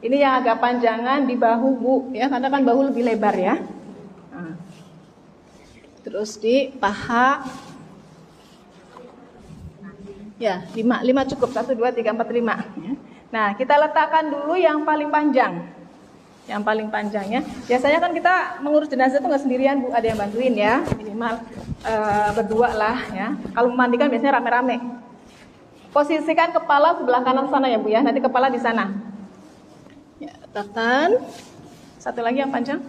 ini yang agak panjangan di bahu Bu ya, karena kan bahu lebih lebar ya. Terus di paha Ya, 5 cukup. 1, 2, 3, 4, 5. Ya. Nah, kita letakkan dulu yang paling panjang. Yang paling panjangnya. Biasanya kan kita mengurus jenazah itu nggak sendirian, Bu. Ada yang bantuin ya. Minimal berdua lah ya. Kalau memandikan biasanya rame-rame. Posisikan kepala sebelah kanan sana ya, Bu ya. Nanti kepala di sana. Ya, letakkan. Satu lagi yang panjang.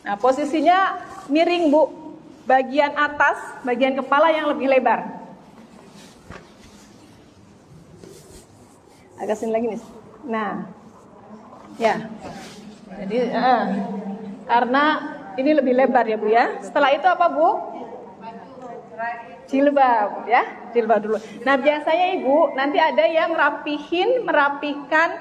Nah, posisinya miring, Bu. Bagian atas, bagian kepala yang lebih lebar. Agak sini lagi nih. Nah, ya. Jadi, karena ini lebih lebar ya, Bu ya. Setelah itu apa, Bu? Jilbab ya, jilbab dulu. Nah, biasanya Ibu nanti ada yang merapikan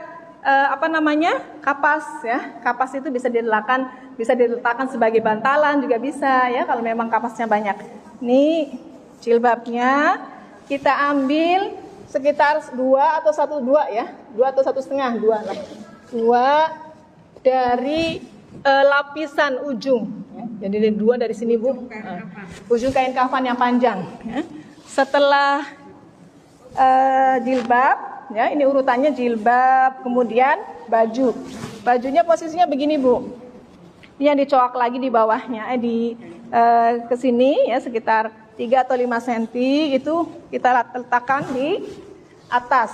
kapas ya. Kapas itu bisa diletakkan sebagai bantalan juga bisa ya kalau memang kapasnya banyak. Nih jilbabnya kita ambil sekitar 2 atau 1/2 ya. 2 atau 1,5, 2 lah. 2 dari lapisan ujung ya. Jadi 2 dari sini, Bu. Ujung kain kafan yang panjang ya. Setelah jilbab ya, ini urutannya jilbab, kemudian baju. Bajunya posisinya begini, Bu. Ini yang dicoak lagi di bawahnya, ke sini ya sekitar 3 atau 5 cm itu kita letakkan di atas.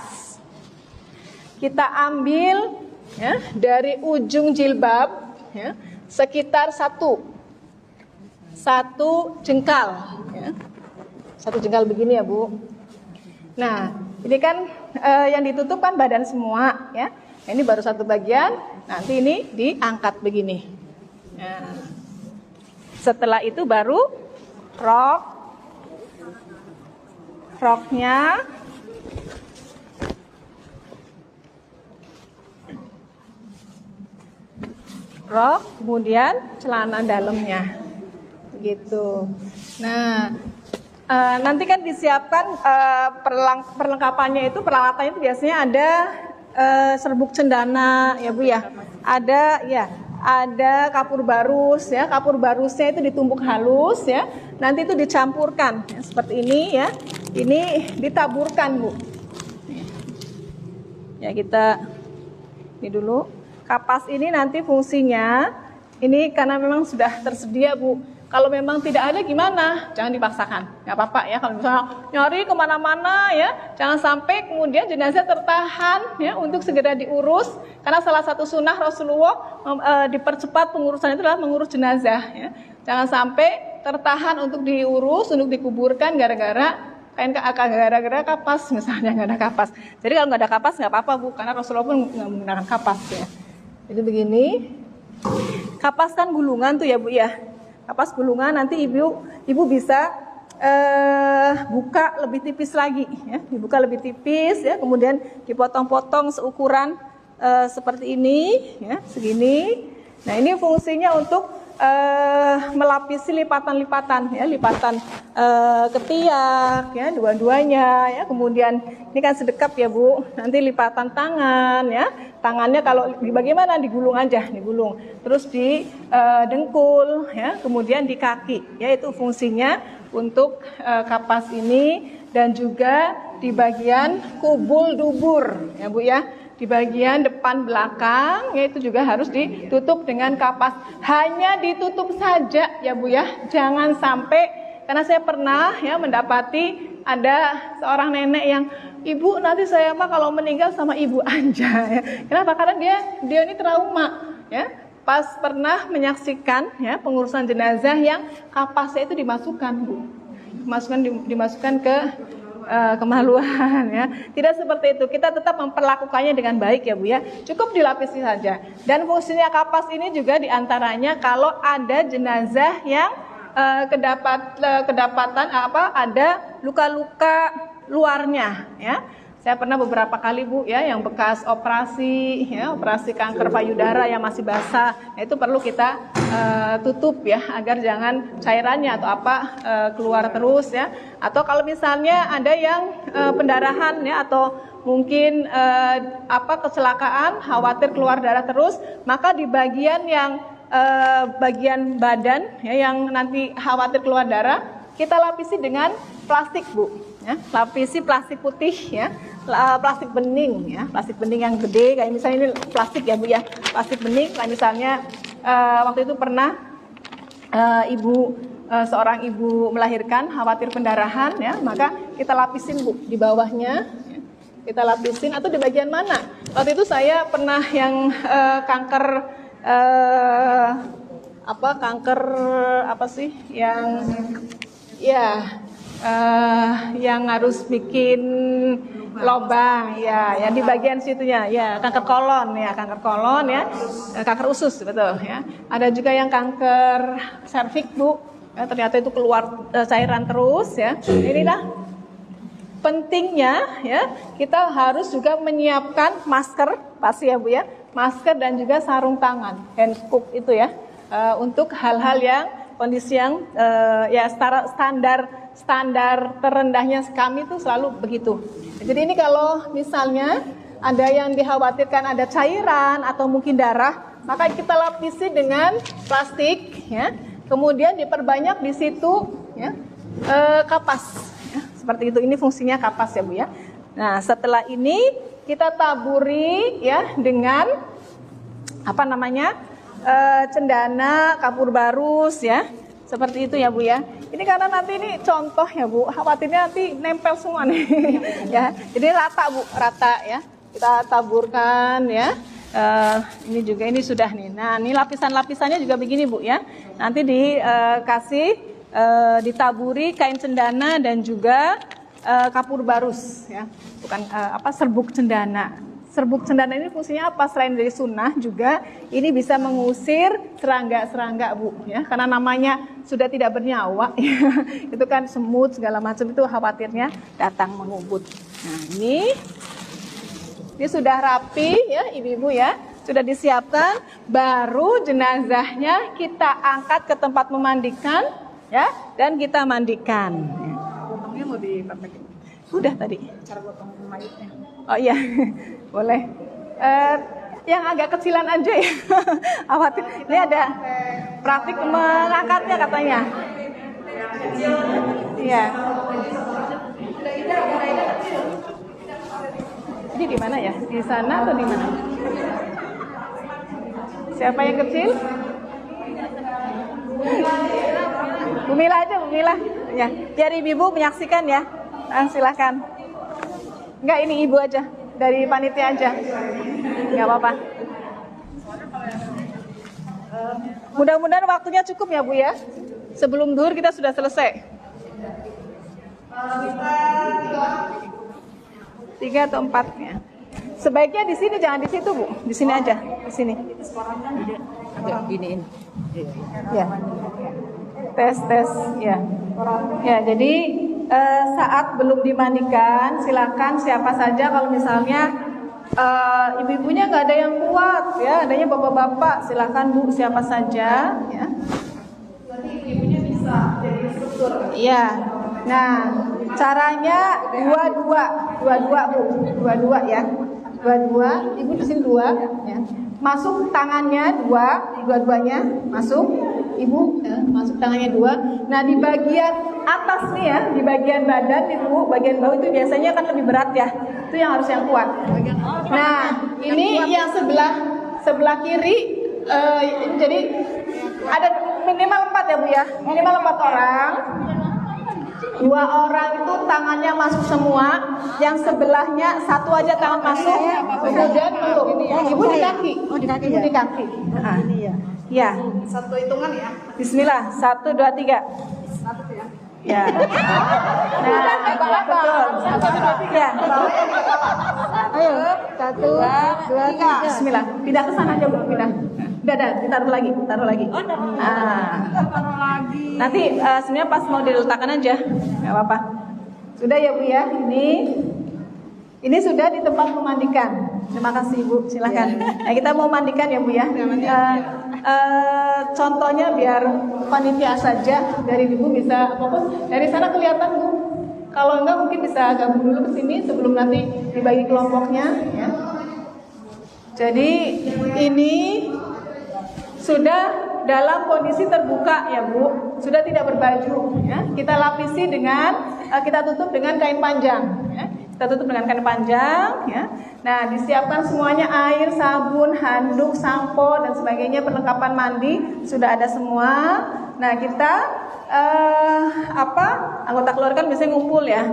Kita ambil ya dari ujung jilbab ya, sekitar 1 jengkal ya. 1 jengkal begini ya, Bu. Nah, ini kan yang ditutup kan badan semua ya. Ini baru satu bagian, nanti ini diangkat begini. Nah, setelah itu baru roknya kemudian celana dalamnya gitu. Nah, nanti kan disiapkan perlengkapannya itu, peralatannya itu biasanya ada serbuk cendana ya, Bu ya. Ada kapur barus ya. Kapur barusnya itu ditumbuk halus ya. Nanti itu dicampurkan ya, seperti ini ya. Ini ditaburkan, Bu. Ya, ini dulu. Kapas ini nanti fungsinya ini karena memang sudah tersedia, Bu. Kalau memang tidak ada gimana? Jangan dipaksakan, nggak apa-apa ya. Kalau misalnya nyari kemana-mana ya, jangan sampai kemudian jenazah tertahan ya untuk segera diurus. Karena salah satu sunnah Rasulullah dipercepat pengurusan itu adalah mengurus jenazah ya. Jangan sampai tertahan untuk diurus, untuk dikuburkan gara-gara kapas misalnya, nggak ada kapas. Jadi kalau nggak ada kapas nggak apa-apa, Bu, karena Rasulullah pun nggak menggunakan kapas ya. Jadi begini. Kapas kan gulungan tuh ya, Bu ya. Kapas gulungan nanti ibu bisa buka lebih tipis lagi ya. Dibuka lebih tipis ya, kemudian dipotong-potong seukuran seperti ini ya, segini. Nah, ini fungsinya untuk melapisi lipatan-lipatan ya, lipatan ketiak ya, dua-duanya ya. Kemudian ini kan sedekap ya, Bu. Nanti lipatan tangan ya. Tangannya kalau bagaimana, digulung aja, digulung. Terus di dengkul ya, kemudian di kaki. Ya, itu fungsinya untuk kapas ini, dan juga di bagian kubul dubur ya, Bu ya. Di bagian depan belakang ya, itu juga harus ditutup dengan kapas. Hanya ditutup saja ya, Bu ya. Jangan sampai, karena saya pernah ya mendapati ada seorang nenek yang, "Ibu, nanti saya mah kalau meninggal sama ibu aja." Ya. Kenapa? Karena dia ini trauma ya. Pas pernah menyaksikan ya pengurusan jenazah yang kapasnya itu dimasukkan, Bu. Dimasukkan ke kemaluan ya. Tidak seperti itu. Kita tetap memperlakukannya dengan baik ya, Bu ya. Cukup dilapisi saja. Dan fungsinya kapas ini juga diantaranya kalau ada jenazah yang kedapatan ada luka-luka luarnya ya. Saya pernah beberapa kali, Bu ya, yang bekas operasi kanker payudara yang masih basah. Nah, itu perlu kita tutup ya, agar jangan cairannya atau keluar terus ya. Atau kalau misalnya ada yang pendarahan ya, atau mungkin kecelakaan, khawatir keluar darah terus, maka di bagian bagian badan ya, yang nanti khawatir keluar darah, kita lapisi dengan plastik, Bu. ya, lapisi plastik putih ya, plastik bening ya, plastik bening yang gede kayak misalnya ini plastik ya Bu ya, plastik bening kayak misalnya waktu itu pernah seorang ibu melahirkan khawatir pendarahan ya, maka kita lapisin Bu di bawahnya ya. Kita lapisin atau di bagian mana? Waktu itu saya pernah yang kanker apa sih yang ya yang harus bikin lobang ya, yang di bagian situnya ya, kanker kolon ya, kanker usus betul ya. Ada juga yang kanker serviks Bu, ya, ternyata itu keluar cairan terus ya. Inilah pentingnya ya, kita harus juga menyiapkan masker pasti ya Bu ya, masker dan juga sarung tangan, handscoop itu ya, untuk hal-hal yang kondisi yang ya standar terendahnya kami itu selalu begitu. Jadi ini kalau misalnya ada yang dikhawatirkan ada cairan atau mungkin darah, maka kita lapisi dengan plastik ya, kemudian diperbanyak di situ ya, kapas ya, seperti itu. Ini fungsinya kapas ya Bu ya. Nah setelah ini kita taburi ya dengan apa namanya, cendana, kapur barus ya, seperti itu ya Bu ya. Ini karena nanti ini contoh ya Bu, khawatirnya nanti nempel semua nih ya. Jadi rata Bu, rata ya. Kita taburkan ya. Ini juga ini sudah nih. Nah, ini lapisan-lapisannya juga begini Bu ya. Nanti dikasih ditaburi kain cendana dan juga kapur barus ya. Bukan serbuk cendana. Serbuk cendana ini fungsinya apa? Selain dari sunnah juga ini bisa mengusir serangga-serangga Bu ya, karena namanya sudah tidak bernyawa ya. Itu kan semut segala macam itu khawatirnya datang mengubut. Nah ini sudah rapi ya Ibu-ibu ya, sudah disiapkan, baru jenazahnya kita angkat ke tempat memandikan ya, dan kita mandikan. Potongnya mau dipraktekin? Sudah tadi. Cara potong mayatnya. Oh iya, boleh. Yang agak kecilan aja ya. Khawatir. Ini ada praktik mengangkatnya katanya. Iya. Ini di mana ya? Di sana atau di mana? Siapa yang kecil? Bu Mila aja, Bu Mila. Ya, biar ibu menyaksikan ya. Silahkan. Enggak, ini ibu aja, dari panitia aja. Enggak apa-apa. Mudah-mudahan waktunya cukup ya Bu ya. Sebelum duhur kita sudah selesai. 3 atau 4 ya. Sebaiknya di sini, jangan di situ Bu. Di sini aja, di sini. Agak giniin. Ya. Tes ya. Ya, jadi saat belum dimandikan, silakan siapa saja kalau misalnya ibu-ibunya nggak ada yang kuat ya, adanya bapak-bapak, silakan Bu siapa saja ya. Berarti ibunya bisa jadi instruktur. Iya. Nah, caranya dua-dua Bu, dua-dua ya. Dua-dua, ibu di sini 2 ya. Masuk tangannya 2, dua-duanya masuk. Ibu masuk tangannya 2. Nah di bagian atas nih ya, di bagian badan itu, bagian bawah itu biasanya kan lebih berat ya. Itu yang harus yang kuat. Nah ini yang sebelah kiri, jadi ada minimal 4 ya Bu ya, minimal 4 orang. 2 orang itu tangannya masuk semua, yang sebelahnya 1 aja tangan masuk, kemudian peluk. Ibu di kaki, ibu di kaki. Ya. 1 hitungan ya. Bismillah. 1, 2, 3. 1 ya. Ya. Nah, betul. Ya. Ayo. 1, 2, 3. Bismillah. Pindah ke sana aja Bu, pindah. Udah, ditaruh lagi. Nanti sebenarnya pas mau diletakkan aja, nggak apa-apa. Sudah ya Bu ya. Ini sudah di tempat memandikan. Terima kasih Bu, silahkan. Nah, kita mau mandikan ya Bu ya. Contohnya biar panitia saja, dari Ibu bisa fokus. Dari sana kelihatan Bu. Kalau enggak mungkin bisa gabung dulu ke sini sebelum nanti dibagi kelompoknya. Ya. Jadi ini sudah dalam kondisi terbuka ya Bu. sudah tidak berbaju, ya. Kita lapisi dengan, kita tutup dengan kain panjang, ya. Kita tutup dengan kain panjang, ya. Nah, disiapkan semuanya, air, sabun, handuk, sampo dan sebagainya, perlengkapan mandi sudah ada semua. Nah, kita anggota keluarga biasanya ngumpul ya.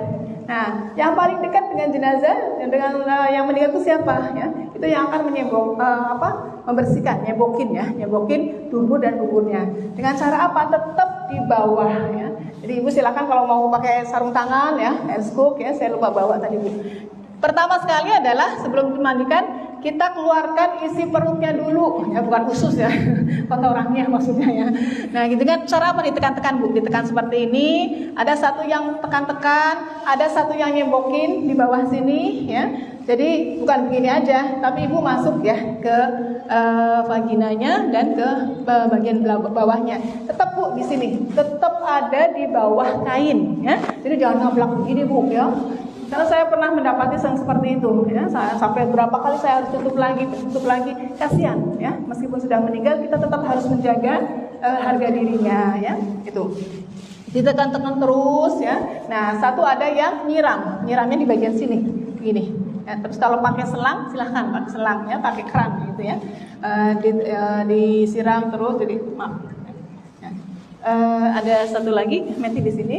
Nah, yang paling dekat dengan jenazah dan dengan yang meninggal itu siapa? Ya, itu yang akan membersihkan, nyebokin tubuh dan kuburnya. Dengan cara apa? Tetap di bawah ya. Jadi ibu silakan kalau mau pakai sarung tangan ya, air scoop ya, saya lupa bawa tadi bu. Pertama sekali adalah sebelum dimandikan kita keluarkan isi perutnya dulu, ya bukan usus ya, kotorannya maksudnya ya. Nah, gitu kan cara apa ditekan-tekan bu, ditekan seperti ini. Ada satu yang tekan-tekan, ada satu yang nyembokin di bawah sini ya. Jadi bukan begini aja, tapi ibu masuk ya ke vaginanya dan ke bagian bawahnya. Tetap bu di sini, tetap ada di bawah kain ya. Jadi jangan ngablak begini bu ya. Karena saya pernah mendapati yang seperti itu, ya. Sampai berapa kali saya harus tutup lagi, kasihan, ya. Meskipun sudah meninggal, kita tetap harus menjaga harga dirinya, ya. Itu ditekan-tekan terus, ya. Nah, satu ada yang nyiramnya di bagian sini, gini. Ya, terus kalau pakai selang, silahkan pakai selang, ya, pakai keran, gitu ya. Disiram terus, jadi maaf. Ya. Ada satu lagi, Meti di sini.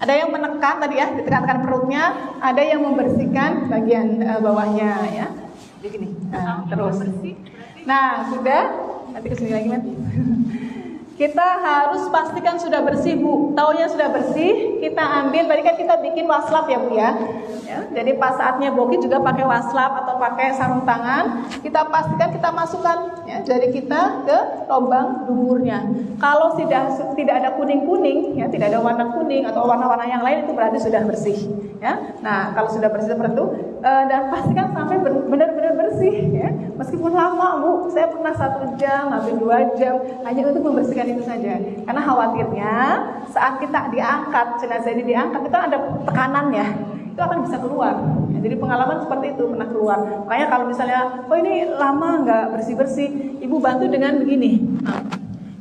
Ada yang menekan tadi ya, ditekan-tekan perutnya, ada yang membersihkan bagian bawahnya ya. Begini. Nah, terus. Nah, sudah. Nanti kesini lagi nanti. Kita harus pastikan sudah bersih bu. Taunya sudah bersih, kita ambil. Tadi kan kita bikin waslap ya bu ya. Jadi pas saatnya boki juga pakai waslap atau pakai sarung tangan. Kita pastikan kita masukkan ya, jari kita ke lubang duburnya. Kalau tidak ada kuning-kuning, ya tidak ada warna kuning atau warna-warna yang lain itu berarti sudah bersih. Ya. Nah kalau sudah bersih seperti itu dan pastikan sampai benar-benar bersih. Ya. Meskipun lama bu, saya pernah 1 jam, hampir 2 jam hanya untuk membersihkan itu saja. Karena khawatirnya saat kita diangkat, jenazah ini diangkat, itu ada tekanan ya, itu akan bisa keluar. Ya, jadi pengalaman seperti itu pernah keluar. Makanya kalau misalnya, oh ini lama nggak bersih-bersih, ibu bantu dengan begini. Nah,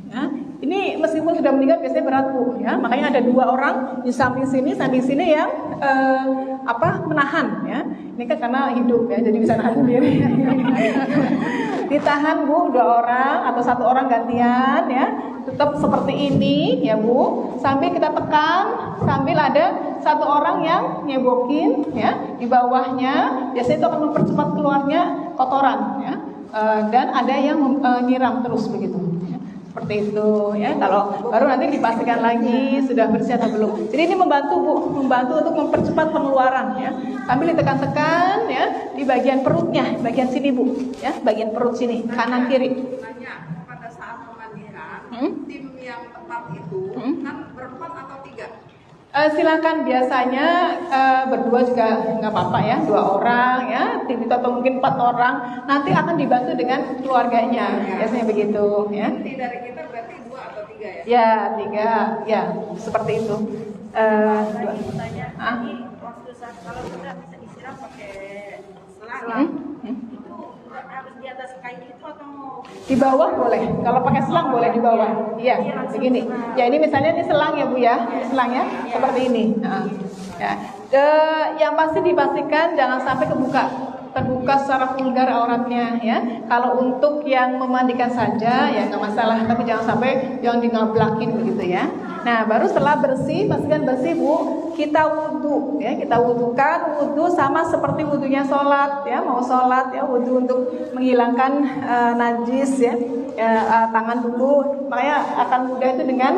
ya, ini meskipun sudah meninggal biasanya berat bu, ya. Makanya ada 2 orang di samping sini yang menahan, ya. Ini kan karena hidup ya, jadi bisa nahan sendiri. Ditahan bu 2 orang atau 1 orang gantian ya. Tetap seperti ini ya bu, sambil kita tekan, sambil ada 1 orang yang nyebokin ya di bawahnya. Biasanya itu akan mempercepat keluarnya kotoran ya. Dan ada yang nyiram terus begitu ya. Seperti itu ya. Kalau baru nanti dipastikan lagi sudah bersih atau belum. Jadi ini membantu bu, membantu untuk mempercepat pengeluaran ya. Sambil ditekan-tekan ya di bagian perutnya, bagian sini bu ya, bagian perut sini, kanan kiri. Pada saat memandikan, tim yang tepat itu kan berempat atau 3? Silakan, biasanya berdua juga nggak apa-apa ya, 2 orang ya, tim itu atau mungkin 4 orang. Nanti akan dibantu dengan keluarganya, biasanya begitu ya. Inti dari kita berarti 2 atau 3 ya? Ya 3, ya seperti itu. Ini waktu saat kalau kita bisa disiram pakai selang, itu harus di atas kain itu atau di bawah boleh, kalau pakai selang boleh di bawah. Iya, begini. Ya ini misalnya ini selang ya bu ya, selang ya, seperti ini. Ya. Yang pasti dipastikan jangan sampai terbuka secara vulgar auratnya ya. Kalau untuk yang memandikan saja ya nggak masalah, tapi jangan sampai yang ngablakin begitu ya. Nah baru setelah bersih, pastikan bersih bu, kita wudhu ya, kita wudhukan. Wudhu sama seperti wudhunya sholat ya, mau sholat ya, wudhu untuk menghilangkan najis ya, tangan dulu. Makanya akan mudah itu dengan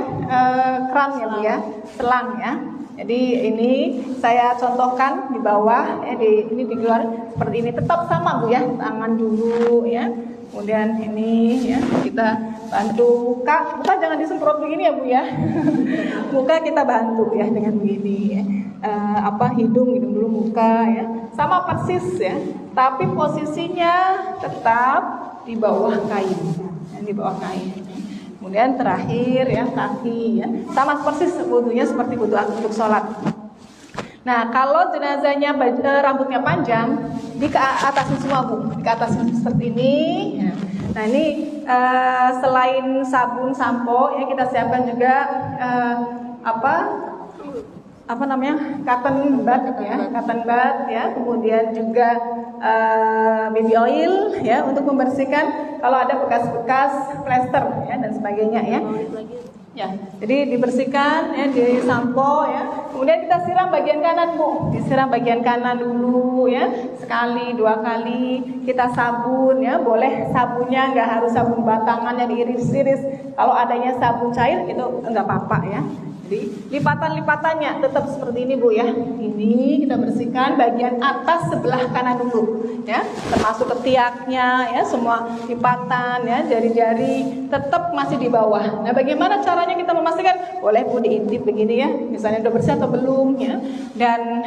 keran ya bu ya, selang ya. Jadi ini saya contohkan di bawah ya, ini di luar seperti ini, tetap sama bu ya, tangan dulu ya. Kemudian ini ya, kita bantu muka jangan disemprot begini ya bu ya. Muka kita bantu ya dengan begini ya. Hidung dulu, muka ya, sama persis ya. Tapi posisinya tetap di bawah kain, ya, di bawah kain. Kemudian terakhir ya kaki ya, sama persis wudhunya seperti wudhu untuk sholat. Nah kalau jenazahnya rambutnya panjang, di ke atasin semua bu, di ke atasin seperti ini. Ya. Nah ini selain sabun sampo ya kita siapkan juga apa namanya cotton bud ya, kemudian juga baby oil ya untuk membersihkan kalau ada bekas-bekas plester ya dan sebagainya ya. Ya, jadi dibersihkan ya, disampo ya. Kemudian kita siram bagian kanan, Bu. Disiram bagian kanan dulu ya. Sekali, 2 kali. Kita sabun ya. Boleh sabunnya nggak harus sabun batangan yang diiris-iris. Kalau adanya sabun cair itu nggak apa-apa ya. Jadi lipatan-lipatannya tetap seperti ini, Bu ya. Ini kita bersihkan bagian atas sebelah kanan dulu ya. Termasuk ketiaknya ya, semua lipatan ya, jari-jari tetap masih di bawah. Nah, bagaimana caranya kita memastikan? Boleh Bu diintip begini ya. Misalnya udah bersih atau belum ya. Dan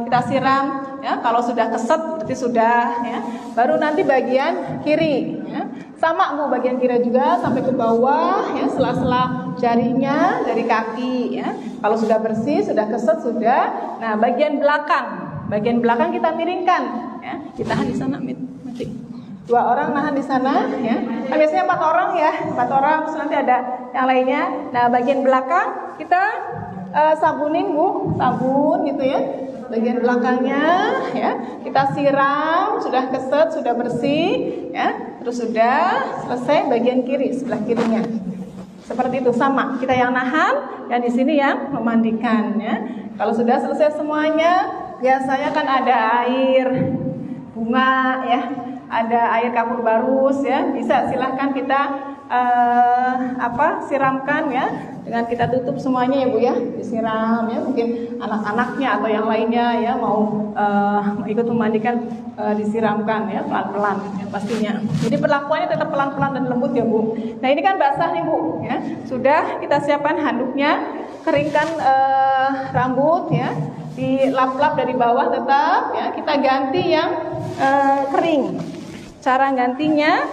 kita siram ya. Kalau sudah keset berarti sudah ya. Baru nanti bagian kiri ya. Sama Bu, bagian kiri juga sampai ke bawah ya, sela-sela jarinya dari kaki ya. Kalau sudah bersih, sudah keset, sudah. Nah, bagian belakang kita miringkan ya. Ditahan di sana, mati. 2 orang nahan di sana ya. Nah, biasanya 4 orang ya, 4 orang terus nanti ada yang lainnya. Nah, bagian belakang kita sabunin Bu, sabun gitu ya. Bagian belakangnya ya, kita siram, sudah keset, sudah bersih ya. Terus sudah selesai bagian kiri, sebelah kirinya. Seperti itu sama, kita yang nahan dan di sini yang memandikan ya. Kalau sudah selesai semuanya, biasanya kan ada air bunga ya, ada air kapur barus ya. Bisa silahkan kita siramkan ya, dengan kita tutup semuanya ya Bu ya, disiram ya, mungkin anak-anaknya atau yang lainnya ya mau ikut memandikan, disiramkan ya pelan-pelan ya, pastinya. Jadi perlakuannya tetap pelan-pelan dan lembut ya Bu. Nah ini kan basah nih Bu ya, sudah kita siapkan handuknya, keringkan rambut ya, dilap-lap dari bawah tetap ya, kita ganti yang kering. Cara gantinya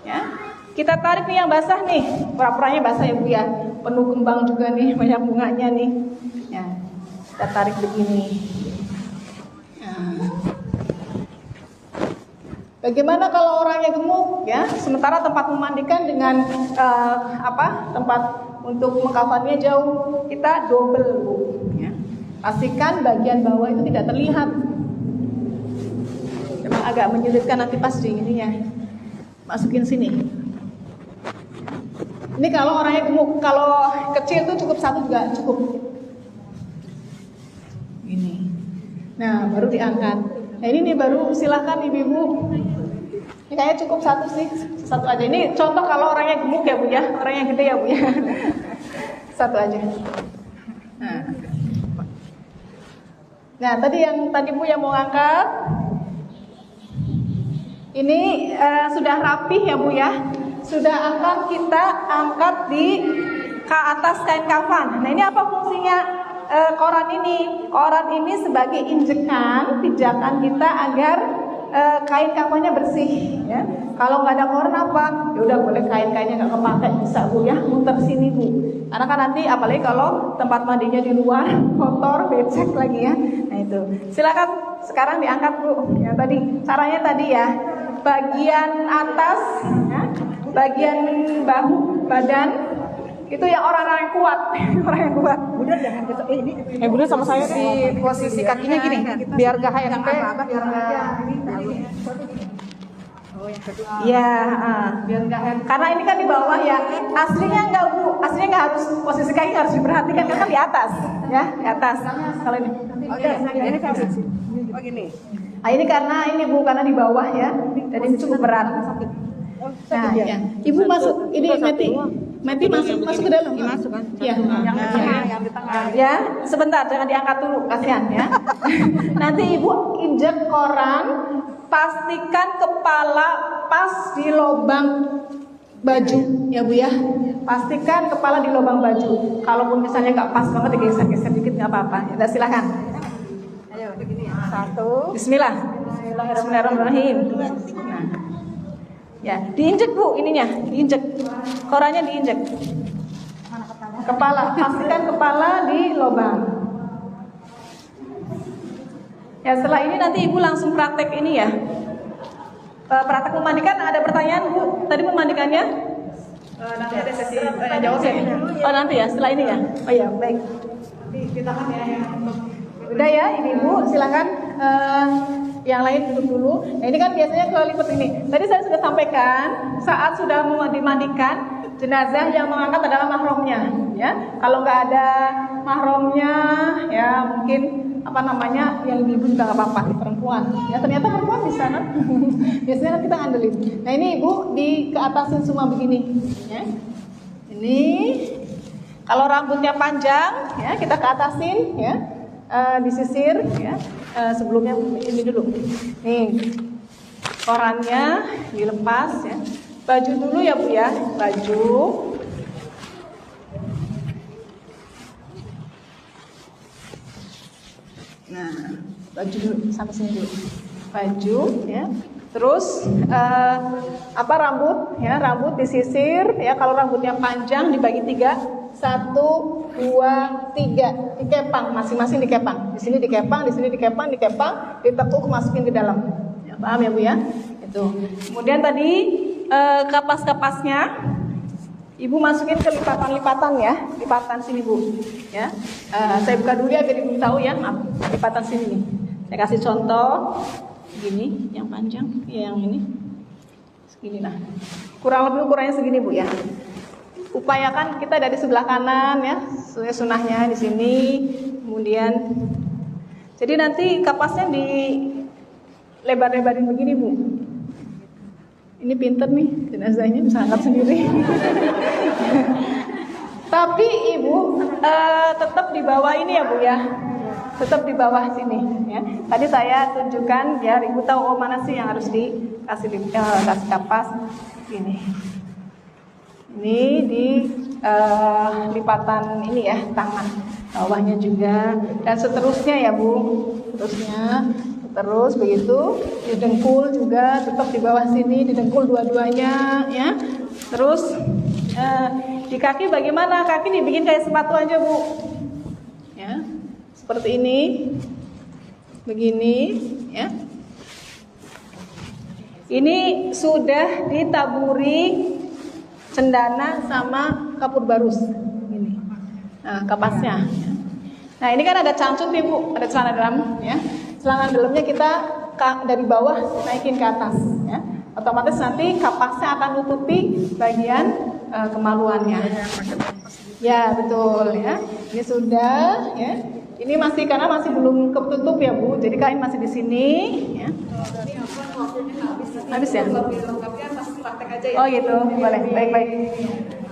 ya, kita tarik nih yang basah nih, pura-puranya basah ya Bu ya, penuh kembang juga nih, banyak bunganya nih ya, kita tarik begini ya. Bagaimana kalau orangnya gemuk ya, sementara tempat memandikan dengan tempat untuk mengkafannya jauh, kita double Bu ya. Pastikan bagian bawah itu tidak terlihat, memang agak menyulitkan nanti pas di ini ya, masukin sini. Ini kalau orangnya gemuk, kalau kecil tuh cukup 1 juga cukup. Ini. Nah, baru diangkat. Nah, ini nih baru silahkan ibu-ibu. Ini kayaknya cukup 1 sih, 1 aja. Ini contoh kalau orangnya gemuk ya Bu ya, orang yang gede ya Bu ya. 1 aja. Nah, tadi Bu yang mau angkat. Ini sudah rapih ya Bu ya. Sudah akan kita angkat ke atas kain kafan. Nah ini apa fungsinya koran ini? Koran ini sebagai pijakan kita agar kain kafannya bersih. Ya. Kalau nggak ada koran apa? Ya udah boleh kain-kainnya nggak kepakai bisa Bu ya, muter sini Bu. Karena kan nanti apalagi kalau tempat mandinya di luar kotor, becek lagi ya. Nah itu. Silakan sekarang diangkat Bu. Ya tadi caranya tadi ya. Bagian atas ya. Bagian bahu, badan itu yang orang-orang yang kuat, orang yang kuat. Bunda jangan gitu. Ini Bunda sama saya posisi kakinya gini, biar gak HMP. Ya, biar gak HMP. Karena ini kan di bawah ya. Aslinya enggak Bu, aslinya enggak harus posisi kaki harus diperhatikan karena di atas, ya di atas. Kalau ini. Oke, ini posisi. Oh gini. Nah ini karena karena di bawah ya, dan ini cukup berat. Nah, ya. Ibu masuk, ini Meti masuk ke dalam. Masuk kan? Ya. Yang di tengah. Ya, sebentar jangan diangkat dulu, kasihan ya. Nanti Ibu injek koran, pastikan kepala pas di lubang baju ya Bu ya. Pastikan kepala di lubang baju. Kalaupun misalnya nggak pas banget digeser-geser dikit nggak apa-apa. Ya, silakan. Ayo begini ya. 1. Bismillah. Bismillahirrahmanirrahim. Nah. Ya, diinjek Bu ininya, diinjek. Korannya diinjek. Kepala, pastikan kepala di lubang. Ya, setelah ini nanti Ibu langsung praktek ini ya. Praktek memandikan ada pertanyaan Bu? Tadi memandikannya? Nanti ada sesi Tanya jawab ya. Oh nanti ya, setelah ini ya? Oh iya, baik. Nanti kita kan ya yang untuk Udah ya, Ibu, silakan yang lain duduk dulu. Nah ini kan biasanya kelipet ini. Tadi saya sudah sampaikan, saat sudah mau dimandikan, jenazah yang mengangkat adalah mahramnya. Ya, kalau nggak ada mahramnya, ya mungkin apa namanya yang ibu juga nggak apa-apa, perempuan. Ya ternyata perempuan bisa kan? Biasanya kan kita ngandelin. Nah ini Ibu di keatasin semua begini. Ya. Ini kalau rambutnya panjang, ya kita keatasin, ya. Disisir ya, sebelumnya ini dulu nih korannya dilepas ya, baju dulu ya Bu ya, baju nah baju dulu sampai sini dulu, baju ya, terus apa rambut ya, rambut disisir ya, kalau rambutnya panjang dibagi 3, 1, 2, 3 dikepang, masing-masing dikepang. Di sini dikepang, di sini dikepang, ditekuk masukin ke dalam. Ya, paham ya Bu ya? Itu. Kemudian tadi kapas-kapasnya Ibu masukin ke lipatan-lipatan ya, lipatan sini Bu. Ya, saya buka dulu ya biar Ibu tahu ya, lipatan sini nih. Saya kasih contoh, gini, yang panjang, ya yang ini, segini lah. Kurang lebih ukurannya segini Bu ya. Upayakan kita dari sebelah kanan ya, sunahnya di sini, kemudian jadi nanti kapasnya di lebar-lebarin begini Bu. Ini pinter nih jenazahnya bisa angkat sendiri. Tapi Ibu tetap di bawah ini ya Bu ya, tetap di bawah sini ya. Tadi saya tunjukkan biar Ibu tahu mana sih yang harus dikasih kasih kapas ini. Ini di lipatan ini ya, tangan bawahnya juga dan seterusnya ya Bu, terus begitu di dengkul juga tetap di bawah sini, di dengkul dua-duanya ya. Terus di kaki bagaimana? Kaki dibikin kayak sepatu aja Bu ya, seperti ini, begini ya. Ini sudah ditaburi cendana sama kapur barus ini. Nah, kapasnya. Nah, ini kan ada cancut nih Bu, ada celana dalam ya. Celana dalamnya kita dari bawah naikin ke atas ya. Otomatis nanti kapasnya akan nutupi bagian kemaluannya. Ya, betul ya. Ini sudah ya. Ini masih karena masih belum ketutup ya Bu. Jadi kain masih di sini ya. Habis ya? Oh gitu, boleh, baik.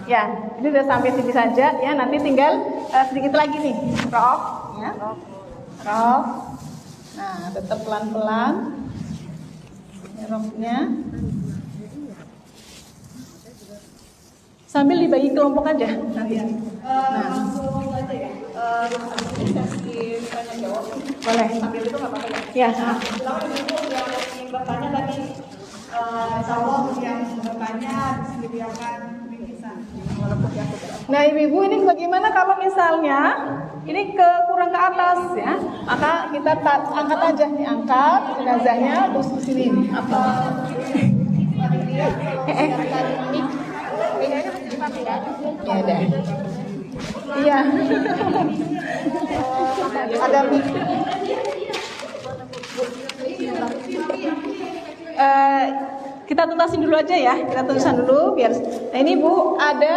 Ya, ini udah sampai sini saja ya. Nanti tinggal sedikit lagi nih, rok, ya, rok. Nah, tetap pelan-pelan, roknya. Sambil dibagi kelompok aja nanti. langsung aja ya. Sesi tanya jawab. Boleh. Sambil itu nggak apa-apa Ya. ya. Silakan Ibu yang ingin bertanya tadi. Insya Allah yang bertanya disediakan bingkisan. Nah ibu-ibu ini bagaimana kalau misalnya ini kurang ke atas ya, maka kita angkat aja nih, angkat jenazahnya terus ke sini. Apa? Ya deh. Iya. Ada mic. Kita tuntasin dulu aja ya, kita tuntasin dulu biar. Nah ini Bu ada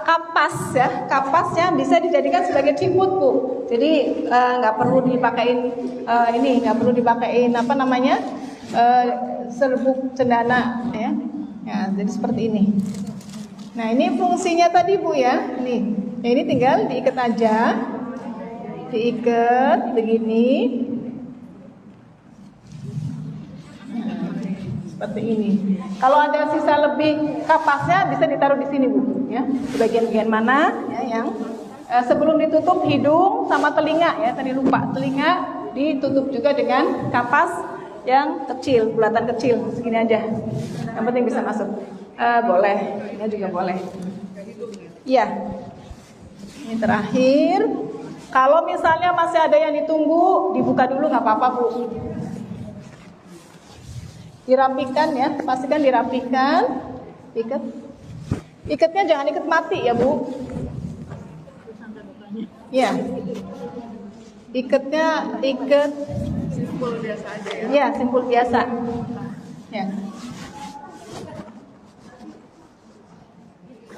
kapas ya, kapas yang bisa dijadikan sebagai ciput Bu. Jadi nggak perlu dipakein ini, nggak perlu dipakein apa namanya serbuk cendana ya. Ya jadi seperti ini. Nah ini fungsinya tadi Bu ya, nih. Nah, ini tinggal diikat aja, diikat begini. Seperti ini. Kalau ada sisa lebih kapasnya bisa ditaruh di sini Bu, ya. Di bagian-bagian mana ya yang sebelum ditutup hidung sama telinga ya, tadi lupa. Telinga ditutup juga dengan kapas yang kecil, bulatan kecil, segini aja. Yang penting bisa masuk. Boleh, ini juga boleh. Iya. Ini terakhir. Kalau misalnya masih ada yang ditunggu, dibuka dulu nggak apa-apa Bu. Dirapikan ya, pastikan dirapikan. Ikatnya jangan ikat mati ya Bu. Ya. Ikat Simpul biasa aja ya. ya simpul biasa. Ya.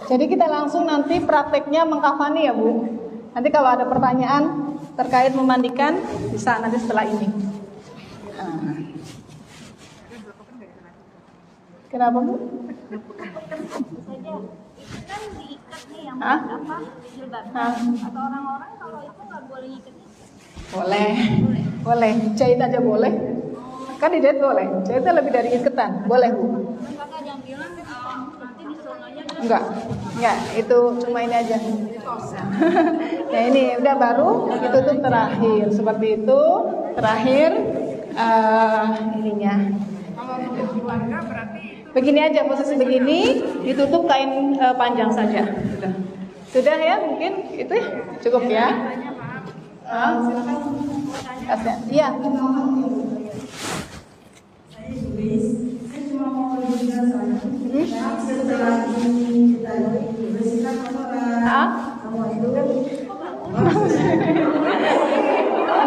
Jadi kita langsung nanti prakteknya mengkafani ya Bu. Nanti kalau ada pertanyaan terkait memandikan bisa nanti setelah ini. Kenapa Bu? Saja. Itu kan diikat nih yang Hah? jilbab. Hah? Atau orang-orang kalau itu nggak boleh ngikatnya. Boleh. Jahit aja boleh. Kan dijahit boleh. Jahitnya lebih dari iketan, boleh Bu. Kan kakak yang bilang nanti disuruh aja Enggak, itu cuma ini aja. Nah ini udah baru ditutup terakhir seperti itu. Terakhir ininya. keluarga berarti Begini aja posisi begini, ditutup kain panjang saja. Sudah ya mungkin itu ya? Cukup ya. Hah? Kasih. Iya. Saya cuma mau juga setelah ini kita bersihkan kotoran Hah? semua itu.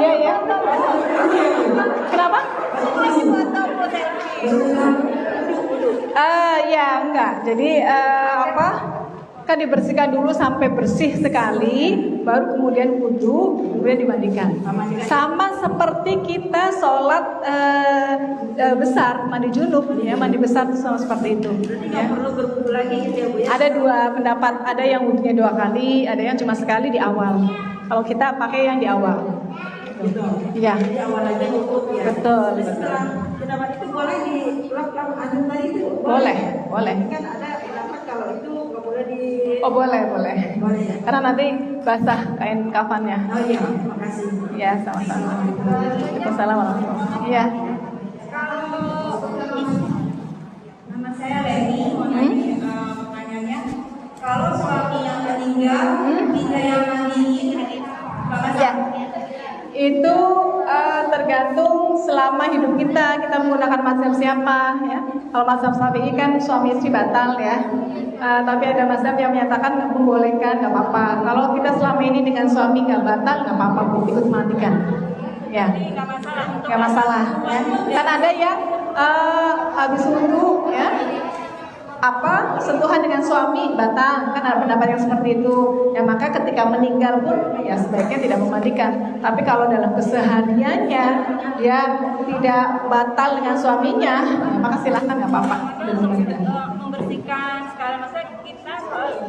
Iya ya. Kenapa? Ya enggak. Jadi kan dibersihkan dulu sampai bersih sekali, baru kemudian wudhu, kemudian dimandikan. Sama seperti kita sholat besar, mandi junub, ya mandi besar itu sama seperti itu. Ya. perlu berwudu lagi gitu ya Bu ya. Ada dua pendapat, ada yang wudhunya 2 kali, ada yang cuma sekali di awal. Kalau kita pakai yang di awal. Iya. Jadi awal aja cukup ya. Betul. Pendapat itu boleh diulang-ulang aduk tadi itu. Boleh. Kan ada pendapat kalau itu nggak boleh di. Oh boleh. Boleh ya. Karena nanti basah kain kafannya. Oh iya, makasih. Ya sama-sama. Waalaikumsalam warahmatullahi wabarakatuh. Iya. Nama saya Leni, mau nanya pertanyaannya. Kalau suami yang meninggal, kita yang mandiin, Ya. Itu tergantung selama hidup kita menggunakan mazhab siapa ya. Kalau mazhab Syafi'i kan suami istri batal ya. Tapi ada mazhab yang menyatakan membolehkan, nggak apa-apa. Kalau kita selama ini dengan suami nggak batal, nggak apa-apa Bu, ikut mandikan. Ya. nggak masalah untuk Nggak masalah ya. Kan ada yang habis wudhu ya sentuhan dengan suami batal, kan ada pendapat yang seperti itu ya, maka ketika meninggal pun ya sebaiknya tidak memandikan. Tapi kalau dalam kesehariannya dia tidak batal dengan suaminya, maka silahkan, nggak apa-apa. membersihkan segala masalah kita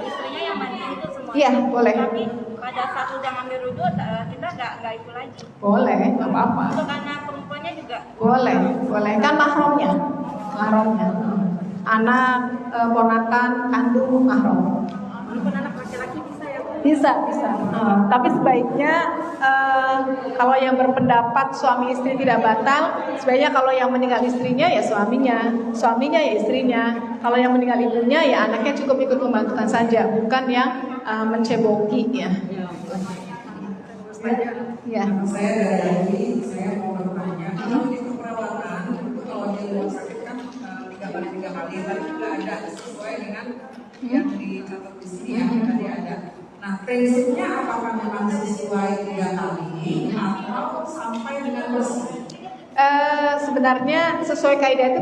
istrinya yang mandiin itu semua. Iya, boleh. Tapi pada saat udah ngambil wudhu kita nggak itu lagi. Boleh, nggak apa-apa. Untuk anak perempuannya juga. Boleh kan mahramnya anak, ponakan, kandung, mahram. Walaupun anak laki-laki bisa ya Bu. Bisa. Tapi sebaiknya kalau yang berpendapat suami istri tidak batal, sebaiknya kalau yang meninggal istrinya ya suaminya ya istrinya. Kalau yang meninggal ibunya ya anaknya cukup ikut membantukan saja, bukan yang menceboki ya. Ya. Saya dari saya mau bertanya, kalau itu perawatan itu kalau di rumah sakit kan 3 kali tadi juga ada sesuai dengan yang dicatat di sini ya tadi ada. Nah prinsipnya apakah memang sesuai 3 kali atau sampai dengan bersih? Sebenarnya sesuai kaidah itu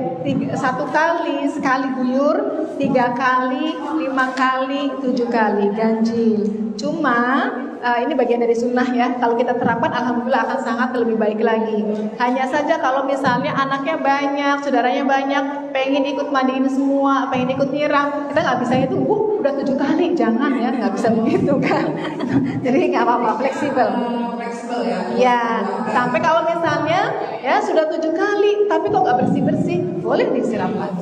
1 kali, sekali guyur, 3 kali, 5 kali, 7 kali ganjil. Cuma ini bagian dari sunnah ya. Kalau kita terapkan, alhamdulillah akan sangat lebih baik lagi. Hanya saja kalau misalnya anaknya banyak, saudaranya banyak, pengen ikut mandiin semua, pengen ikut nyiram, kita nggak bisa itu. Udah 7 kali, jangan ya, nggak bisa begitu kan. Jadi nggak apa-apa, fleksibel. Fleksibel ya? Ya, sampai kalau misalnya ya sudah 7 kali, tapi kok nggak bersih-bersih, boleh disiramkan.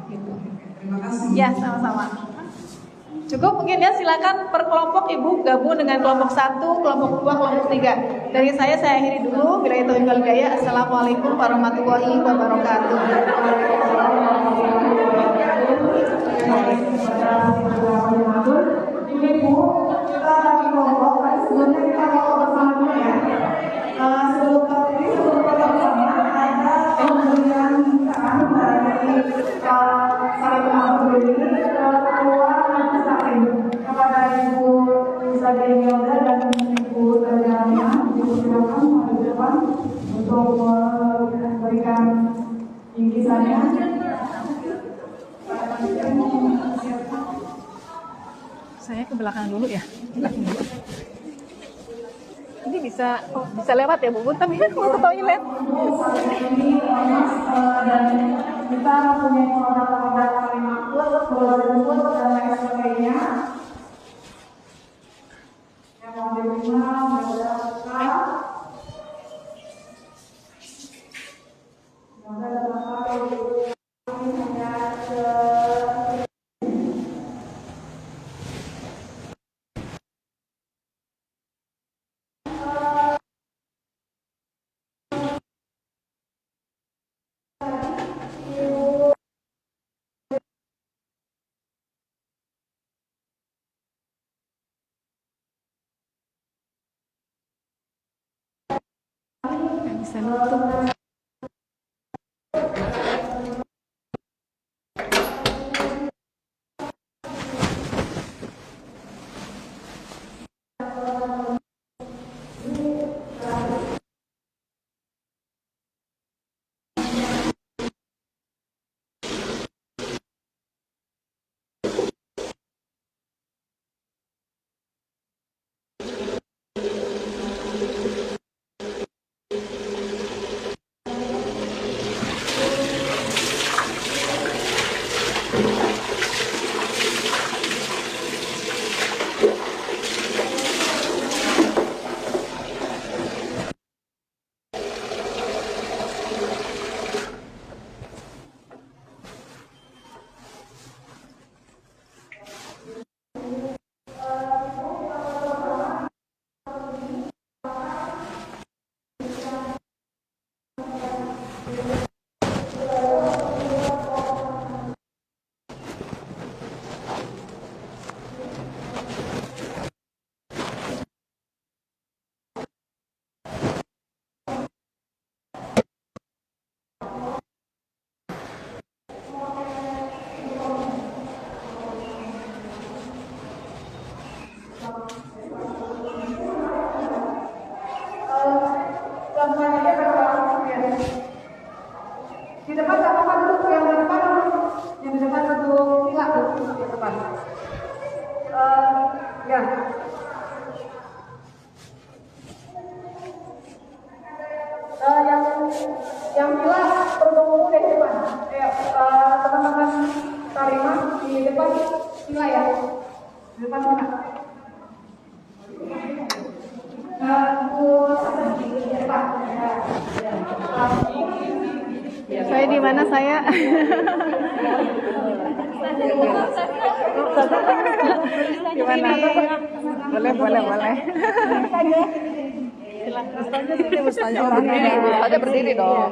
Gitu. Terima kasih. Ya, sama-sama. Cukup mungkin ya, silakan per kelompok Ibu gabung dengan kelompok 1, kelompok 2, kelompok 3. Dari saya akhiri dulu. Bila itu wal hidayah. Assalamualaikum warahmatullahi wabarakatuh. Ini Bu, kita lagi ngomong, sebelumnya kita ngomong bersama dulu ya. Sebelum ini bersama ada pemberian Teh Imelda dan Ibu Tariana, Ibu silakan maju ke depan untuk memberikan bingkisannya. Saya ke belakang dulu ya. Belakang dulu. Ini bisa lewat ya Bu, tapi mau ke toilet. Ini Mas dan kita punya orang-orang paling makhluk, berlutut dan lain sebagainya. Yang mau diterima, Bisa nutup. di depan tak apa duduk, yang di depan duduk sila duduk di depan. Ya. Yang jelas perlu di depan. Teman-teman tarima di depan sila ya. Di depan sila. Saya di mana saya? Gimana? Boleh. Ada berdiri dong.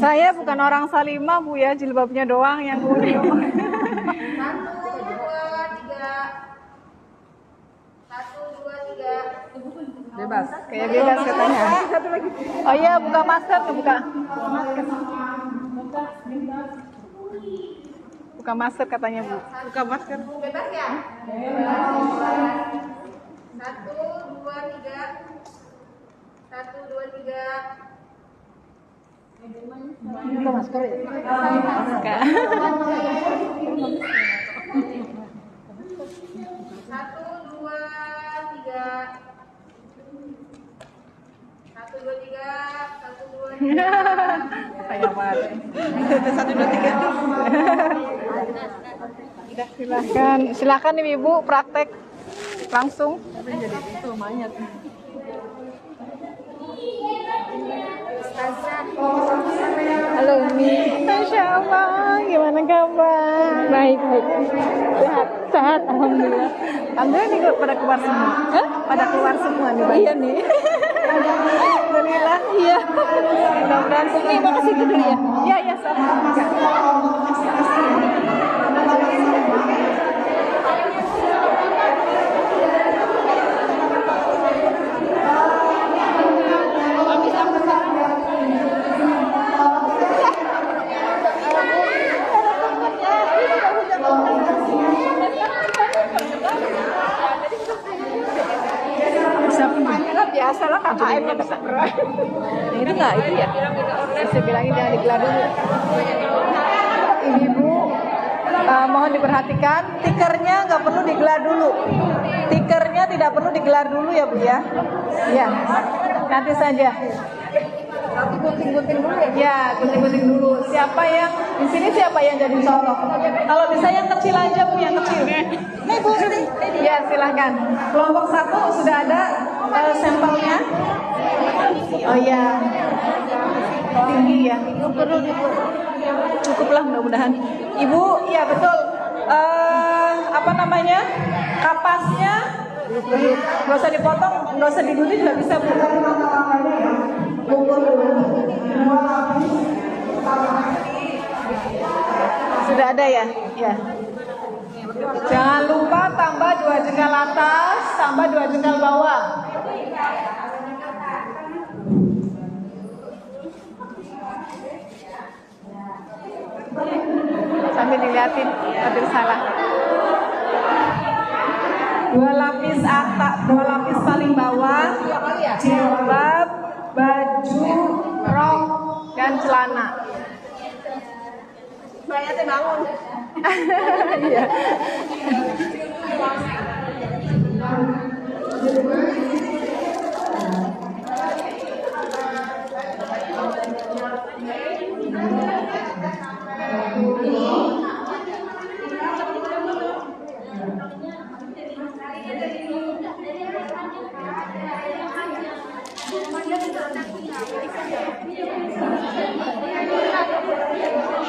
Saya bukan orang Salimah Bu ya, jilbabnya doang yang kuning. 1, 2, 3. 1, 2, 3. Bebas. Kayak bebas katanya. Oh iya, buka masker, buka. Buka masker katanya Bu. Buka masker. Bebas ya? 1, 2, 3. 1, 2, 3. Buka masker ya? Buka. 1, 2, 3. 1, 2, 3. 1, 2, 3. Sayang banget. 1, 2, 3. Silakan nih Ibu praktek langsung. Halo Mi. Masya Allah, gimana kabar? Baik. Sehat, alhamdulillah. Alhamdulillah nih pada keluar semua. Pada keluar semua nih. Iya nih. Alhamdulillah. Iya. Mudah-mudahan ini mau ke situ dulu ya. Iya, Nggak salah KKN nggak bisa gerak. Yang itu nggak itu ya? Saya bilangin jangan digelar dulu. Ibu mohon diperhatikan, tikernya nggak perlu digelar dulu. Tikernya tidak perlu digelar dulu ya Bu ya. Ya, nanti saja. Tapi gunting-gunting dulu ya? Ya, gunting-gunting dulu. Siapa yang di sini siapa yang jadi contoh? Kalau bisa yang kecil aja Bu, yang kecil. Nih Bu, ya silahkan. Kelompok 1 sudah ada sampelnya. Oh iya, tinggi ya. Cukuplah mudah-mudahan. Ibu, ya betul. Apa namanya? Kapasnya nggak usah dipotong, nggak usah digunting juga bisa Bu. Sudah ada ya? Ya. Jangan lupa tambah 2 jengkal atas, tambah 2 jengkal bawah. Sambil dilihatin, hampir salah. 2 lapis atas, 2 lapis paling bawah, jilbab, baju, rok, dan celana. Saya bangun. Iya.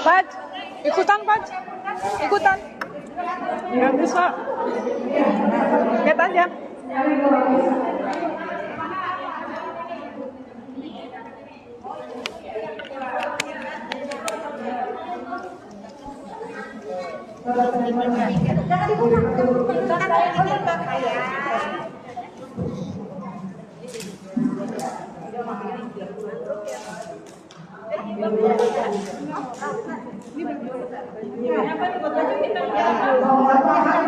Pat, ikutan Pat, ikutan. Nggak bisa. Lihat aja.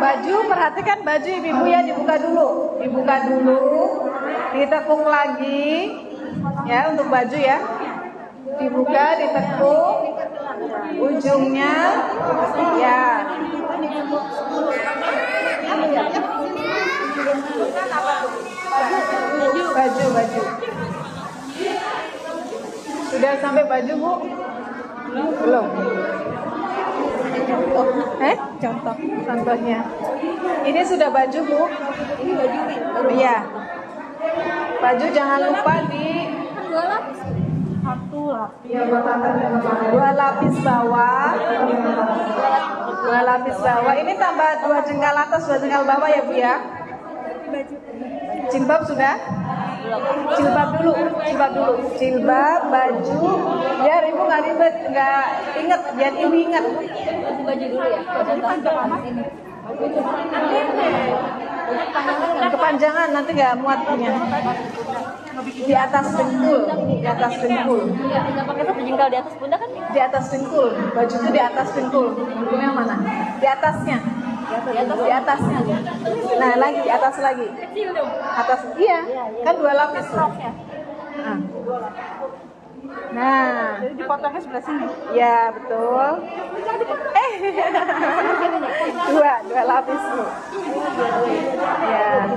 Baju, perhatikan baju ibu ya, dibuka dulu, ditekuk lagi, ya untuk baju ya, dibuka, ditekuk, ujungnya, ya. Baju. Sudah sampai baju Bu? Belum. Contohnya. Ini sudah baju Bu? Ini baju. Iya. Baju jangan lupa di 2 lapis bawah. 2 lapis bawah. Ini tambah 2 jengkal atas, 2 jengkal bawah ya Bu ya. Jilbab sudah? Jilbab dulu. Jilbab, baju. Biar ibu nggak ribet, nggak inget, biar ibu ingat. Baju dulu ya. Kepanjangan nanti nggak muat punya. Di atas dengkul. Nggak pakai satu jengkal di atas pundak kan? Di atas dengkul. Baju itu di atas dengkul. Dengkulnya mana? Di atasnya. Di atasnya. Nah lagi di atas lagi. Atas iya. Kan 2 lapis. Nah. Jadi dipotongnya sebelah sini. Ya betul. Dua lapis Bu. Ya.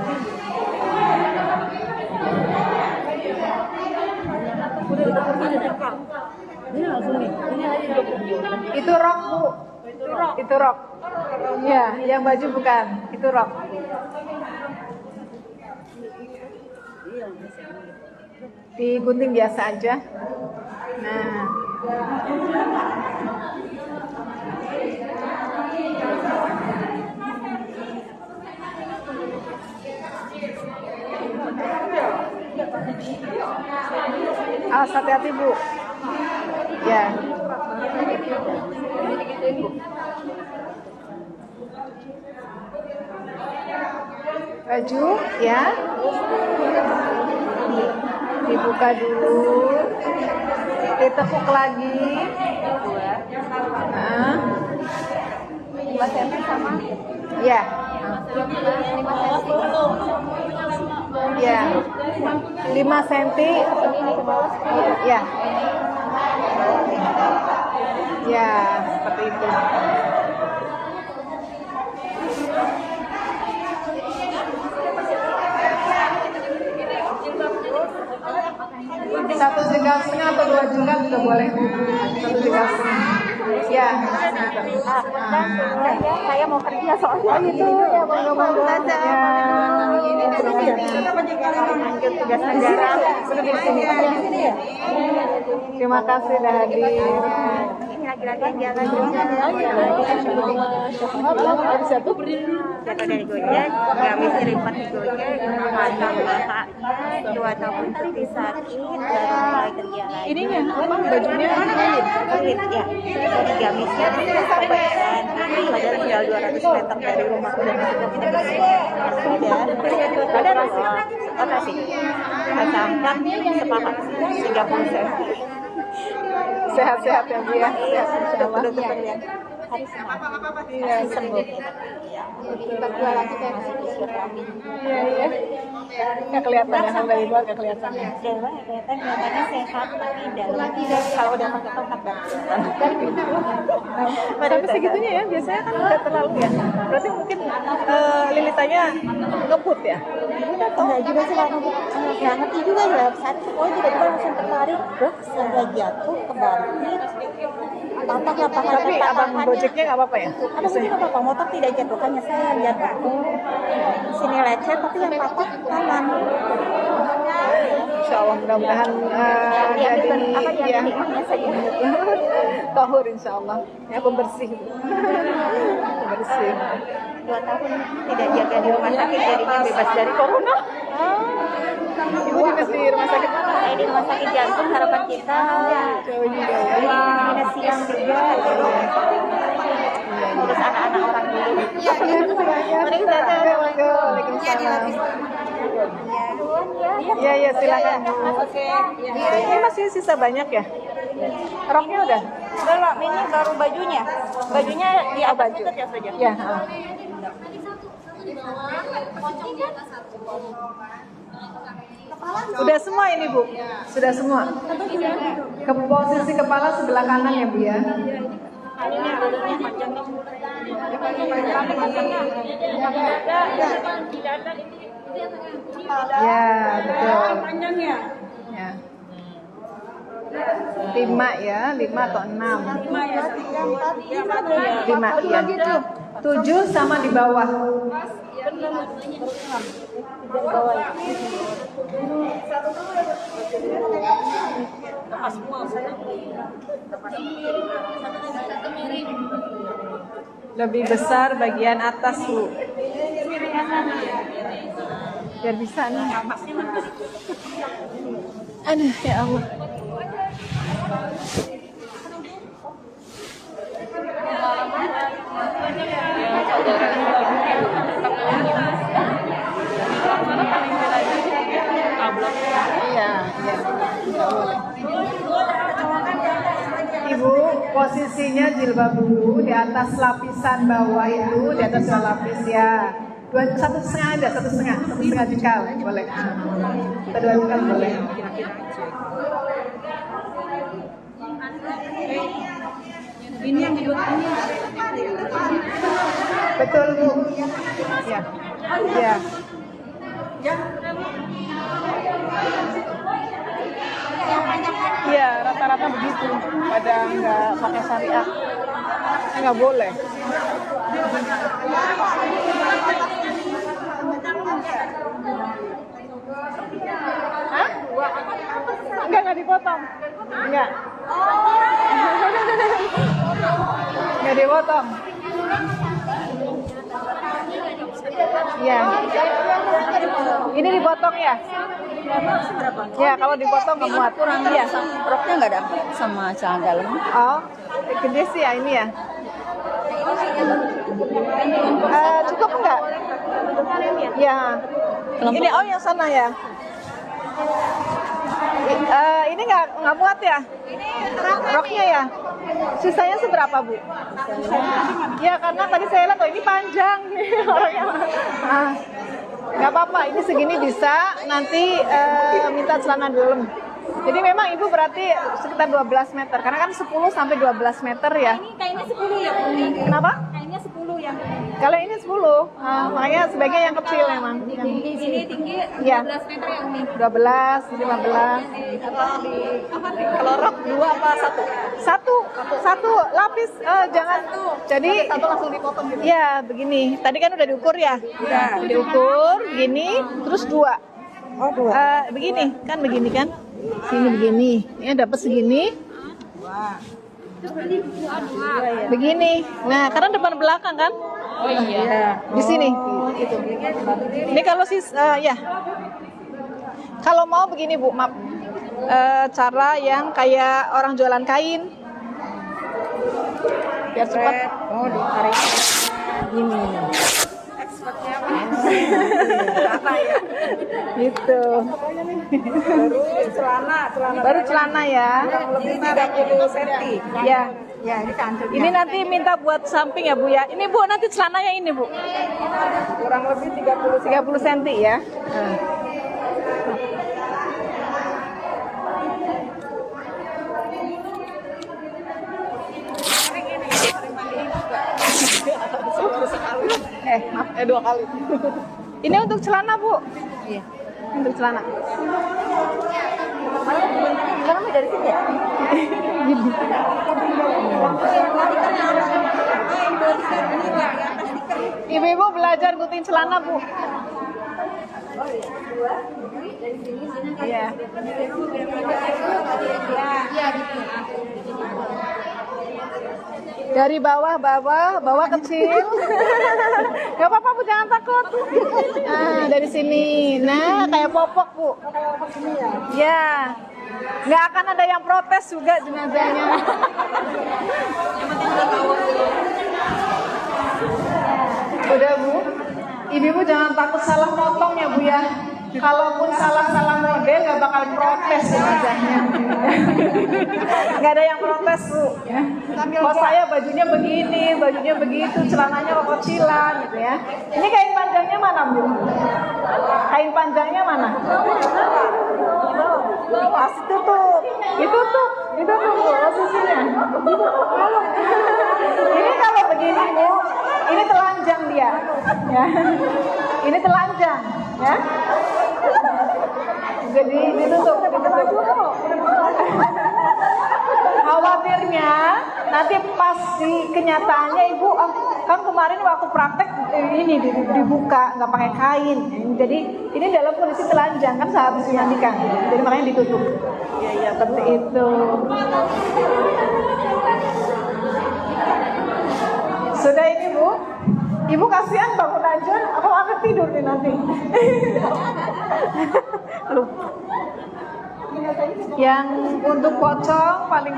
Itu rok Bu. Itu rok. Ya, yang baju bukan. Itu rok. Digunting biasa aja. Nah. Awas hati-hati Bu. Ya. Baju ya. Dibuka dulu. Ditekuk lagi. Nah. 5 cm sama? Ya. 5 cm. Ya. 5 cm. Ya. Ya, seperti itu. Satu jengkal setengah atau 2 jengkal juga boleh. 1 jengkal setengah. Ya. Saya mau kerja soalnya itu ya monggo saja. Ini dari sini. Lanjut tugas negara. Sudah di sini. Terima kasih sudah hadir. Ini laki-laki yang jalan Harus satu. jatuh dari Gojek, gamis lipat di Gojek, mantap bahaknya 2 tahun tapi sakit, baru mulai kerja lagi. Ininya apa? Bajunya Sakit ya, jadi gamisnya kebayaran, padahal tinggal 200 meter dari rumah udah masuk ke ada rotasi, kesampan sepakat 30 cm. sehat-sehat ya Bu ya. Sehat insyaallah. Harus semangat, Iya, sembuh. kita keluar lagi kan. Iya, iya. Nggak kelihatan ya, kalau dari luar nggak kelihatan ya. Kelihatannya sehat tapi dalam kalau udah pakai tongkat Tapi segitunya ya, biasanya kan nggak terlalu ya. Berarti mungkin lilitannya ngebut ya. enggak juga sih nggak ngerti juga ya saat itu oh tiba-tiba langsung tertarik saya jatuh kebanting patah Tapi abang gojeknya nggak apa-apa ya? ada mungkin apa motor tidak jatuh hanya saya jatuh sini lecet tapi yang patah tangan Insya Allah mudah-mudahan jadi ya tahur Insya Allah ya pembersih. Pembersih. 2 tahun tidak jaga di rumah sakit jadinya bebas dari corona. Ibu dinas di rumah sakit mana? Saya di rumah sakit jantung harapan kita. Jauh juga ya. Dinas siang juga. Terus anak-anak orang dulu. Waalaikumsalam. Iya iya silakan. Ini masih sisa banyak ya? Roknya udah? Belum, ini baru bajunya. Bajunya di atas itu ya saja. Ya. Udah semua ini Bu? Sudah semua? Ke posisi kepala sebelah kanan ya Bu ya? Ya betul. Ya. 5 ya, 5 atau 6? 5 ya. 7 sama di bawah. Lebih besar bagian atas Bu. Biar bisa nih. Aduh ya Allah. Iya, Ibu, posisinya jilbab dulu di atas lapisan bawah itu, di atas dua lapis ya. 1,5 ada, 1,5 jengkal boleh. Kita 2 jengkal boleh. Ini yang dibuat ini. Betul Bu. Ya. Ya. Iya, rata-rata begitu. Pada nggak pakai syariah, nggak boleh. Hah? Nggak dipotong. Nggak. Nggak dipotong. Iya. Ini dipotong ya? Ya, kalau dipotong nggak muat. Kurang ya. Roknya nggak dapat sama celana dalam. Oh, gede sih ya ini ya. Cukup enggak? Ya. Ini oh yang sana ya. Ini nggak muat ya? Roknya ya? Sisanya seberapa Bu? Ya karena tadi saya lihat oh ini panjang. Orangnya nggak Nggak apa-apa, ini segini bisa, nanti minta celana dalam. Jadi memang ibu berarti sekitar 12 meter, karena kan 10 sampai 12 meter ya. Ini kainnya 10 ya, Bu. Kenapa? Kainnya 10 yang Kalau ini 10, makanya sebaiknya yang kecil memang. Yang ini tinggi Iya. 12 meter yang ini. 12, 15. Kelorok 2 apa 1? Satu lapis, jangan. Jadi Satu langsung dipotong gitu. ya begini. Tadi kan udah diukur ya. Udah diukur, gini, terus 2. Oh, 2. Begini kan, sini begini. Ini dapat segini. Begini. Nah, karena depan belakang kan? Oh iya. Di sini. Gitu. Ini kalau ya. Kalau mau begini Bu, maaf. Cara yang kayak orang jualan kain. Biar cepat. Oh, ditarik. Gini. Gitu. Baru celana ya. Lebih 30 cm. Ya. Ya, ini kancing. Ini nanti minta buat samping ya Bu ya. Ini Bu nanti celananya ini Bu. Kurang lebih 30 cm ya. Maaf, 2 kali. Ini untuk celana Bu. Iya. Untuk celana. Kamu dari sini ya? Ibu-ibu belajar gunting celana Bu. Iya. Dari bawah kecil. Gak apa-apa Bu, jangan takut. Nah, dari sini. Nah, kayak popok Bu. Ya. Nggak akan ada yang protes juga jenazahnya. Udah Bu. Ibu jangan takut salah motong ya Bu ya. Kalaupun salah model nggak bakal protes jenazahnya. Nggak ada yang protes Bu. Kalau saya bajunya begini, bajunya begitu, celananya kecilan gitu ya. Ini kain panjangnya mana Bu? Kain panjangnya mana? Pasti tutup. Ditutup Bu posisinya. Ini kalau begini Bu, ini telanjang dia. Ya. Ini telanjang, ya. Jadi ditutup. Khawatirnya nanti pas di kenyataannya Ibu, kan kemarin waktu praktek ini dibuka nggak pakai kain. Jadi ini dalam kondisi telanjang kan sehabis dimandikan. Jadi makanya ditutup. Iya seperti itu. Sudah ini Bu. Ibu kasihan bangun aja, aku akan tidur nih nanti. Lupa. Yang untuk pocong paling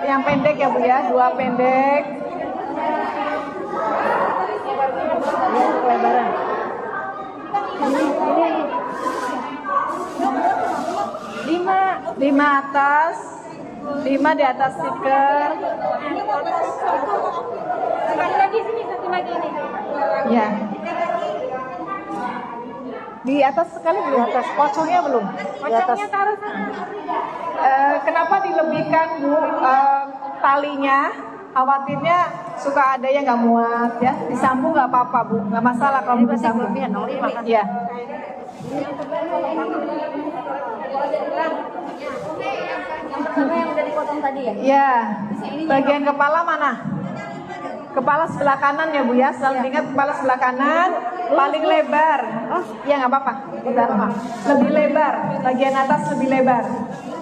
yang pendek ya Bu ya, 2 pendek. Kelebaran. Ini 5 atas, 5 di atas stiker. Sekali lagi sini, satu lagi ini. Ya. Di atas sekali belum? Di atas. Pocongnya belum? Di atas. Pocongnya taruh sana. Kenapa dilebihkan Bu talinya? Khawatirnya suka ada yang nggak muat ya. Disambung nggak apa-apa Bu, nggak masalah kalau disambung. Iya. Yang udah dipotong tadi ya? Ya. Bagian kepala mana? Kepala sebelah kanan ya Bu ya. Selalu ingat kepala sebelah kanan paling lebar. Oh, ya nggak apa-apa. Bentar, Mak. Lebih lebar. Bagian atas lebih lebar.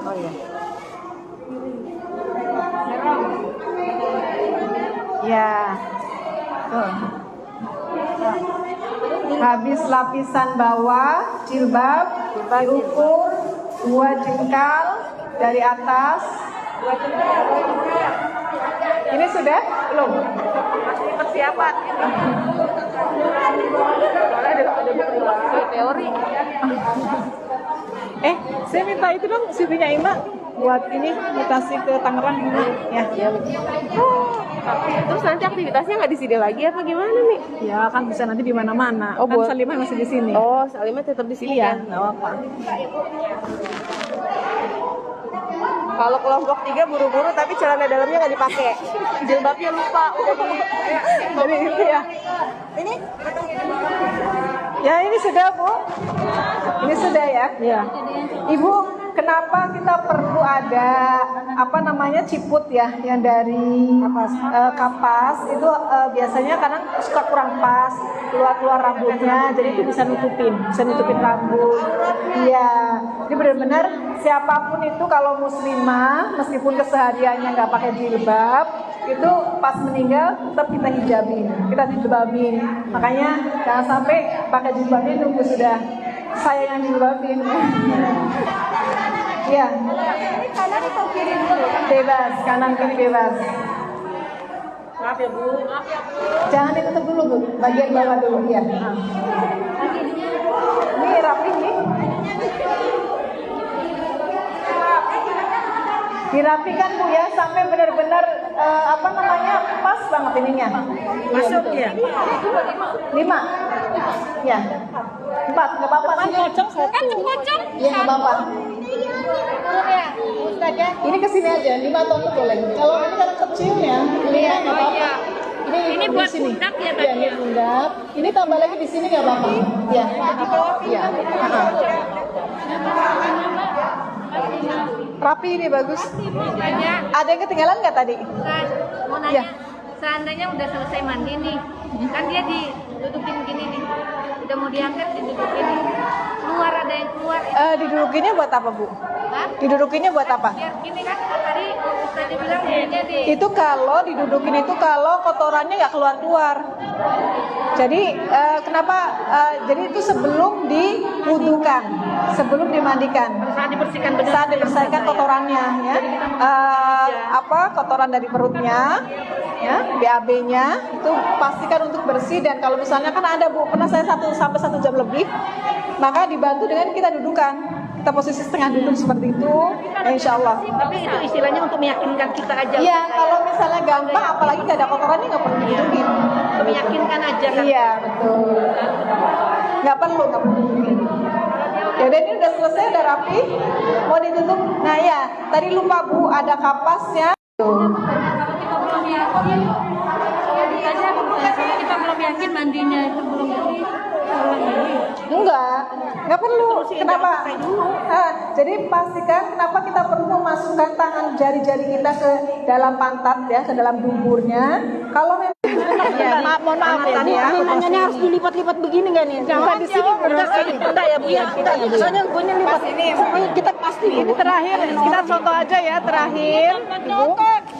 Oh iya. Ya. Tuh. Habis lapisan bawah jilbab diukur 2 jengkal dari atas. Ini sudah belum? Masih persiapan. Ada teori. Saya minta itu dong CV-nya Ima buat ini mutasi ke Tangerang. Ya. Terus nanti aktivitasnya nggak di sini lagi apa gimana nih? Ya kan bisa nanti di mana-mana. Oh, Kan buat- Salimah masih di sini. Oh, Salimah tetap di sini Iya. kan? Nggak apa-apa. Kalau kelompok 3 buru-buru tapi celana dalamnya nggak dipakai. Jilbabnya lupa, udah di... Jadi itu ya. Ini? Ya ini sudah Bu. Ini sudah ya. Iya. Ibu, kenapa kita perlu ada apa namanya ciput ya yang dari kapas itu biasanya kadang suka kurang pas keluar rambutnya, jadi itu bisa nutupin rambut. Iya, jadi benar-benar siapapun itu kalau muslimah meskipun kesehariannya nggak pakai jilbab itu pas meninggal tetap kita hijabin, kita jilbabin. Makanya jangan sampai pakai jilbabnya nunggu sudah saya yang jilbabin. Iya. Kanan atau kiri dulu? Bebas, kanan kiri bebas. Maaf ya Bu. Jangan ditutup dulu Bu, bagian bawah dulu ya. Ini rapi nih. Dirapikan Bu ya sampai benar-benar apa namanya pas banget ininya. Masuk ya. 5. Ya. 4, nggak apa-apa. Pocong satu. Iya nggak apa-apa. Ini kesini aja, 5 ton tuh boleh. Kalau ini kan kecilnya, ini nggak apa-apa. Ini buat pundak ya tadi. Ini pundak. Ini tambah lagi di sini nggak apa-apa. Iya. Iya. Rapi ini bagus. Ada yang ketinggalan nggak tadi? Mau nanya, Ya. seandainya udah selesai mandi nih, kan dia didudukin gini nih, udah mau diangkat didudukin nih, keluar ada yang keluar, Didudukinnya buat apa Bu? kan? Didudukinnya buat apa? Biar gini kan tadi Ustaz bilang jadinya di Itu kalau didudukin itu kalau kotorannya nggak keluar-keluar. Jadi kenapa? Jadi itu sebelum diwudukan, sebelum dimandikan. Saat dibersihkan kotorannya, ya. Apa kotoran dari perutnya, ya, BAB-nya itu pastikan untuk bersih. Dan kalau misalnya kan ada Bu, pernah saya 1 sampai 1 jam lebih, maka dibantu dengan kita dudukan. Kita posisi setengah duduk seperti itu, ya insya Allah. tapi itu istilahnya untuk meyakinkan kita aja. Iya, kalau misalnya gampang, apalagi nggak ada kotorannya nggak perlu didudukin. Meyakinkan aja kan. Iya, betul. Nggak perlu didudukin. Ya udah ini udah selesai, udah rapi. Mau ditutup? Nah ya, tadi lupa Bu, ada kapasnya. Tuh. Kita belum yakin mandinya itu belum jadi. Enggak perlu. Kenapa? Jadi pastikan kenapa kita perlu memasukkan tangan jari-jari kita ke dalam pantat ya, ke dalam duburnya. Kalau memang mohon maaf tadi ya. Tangannya harus dilipat-lipat begini nggak nih? Jangan di sini, Enggak ya Bu ya. Soalnya gue lipat ini. Kita pasti Ini terakhir, kita contoh aja ya terakhir. Ibu,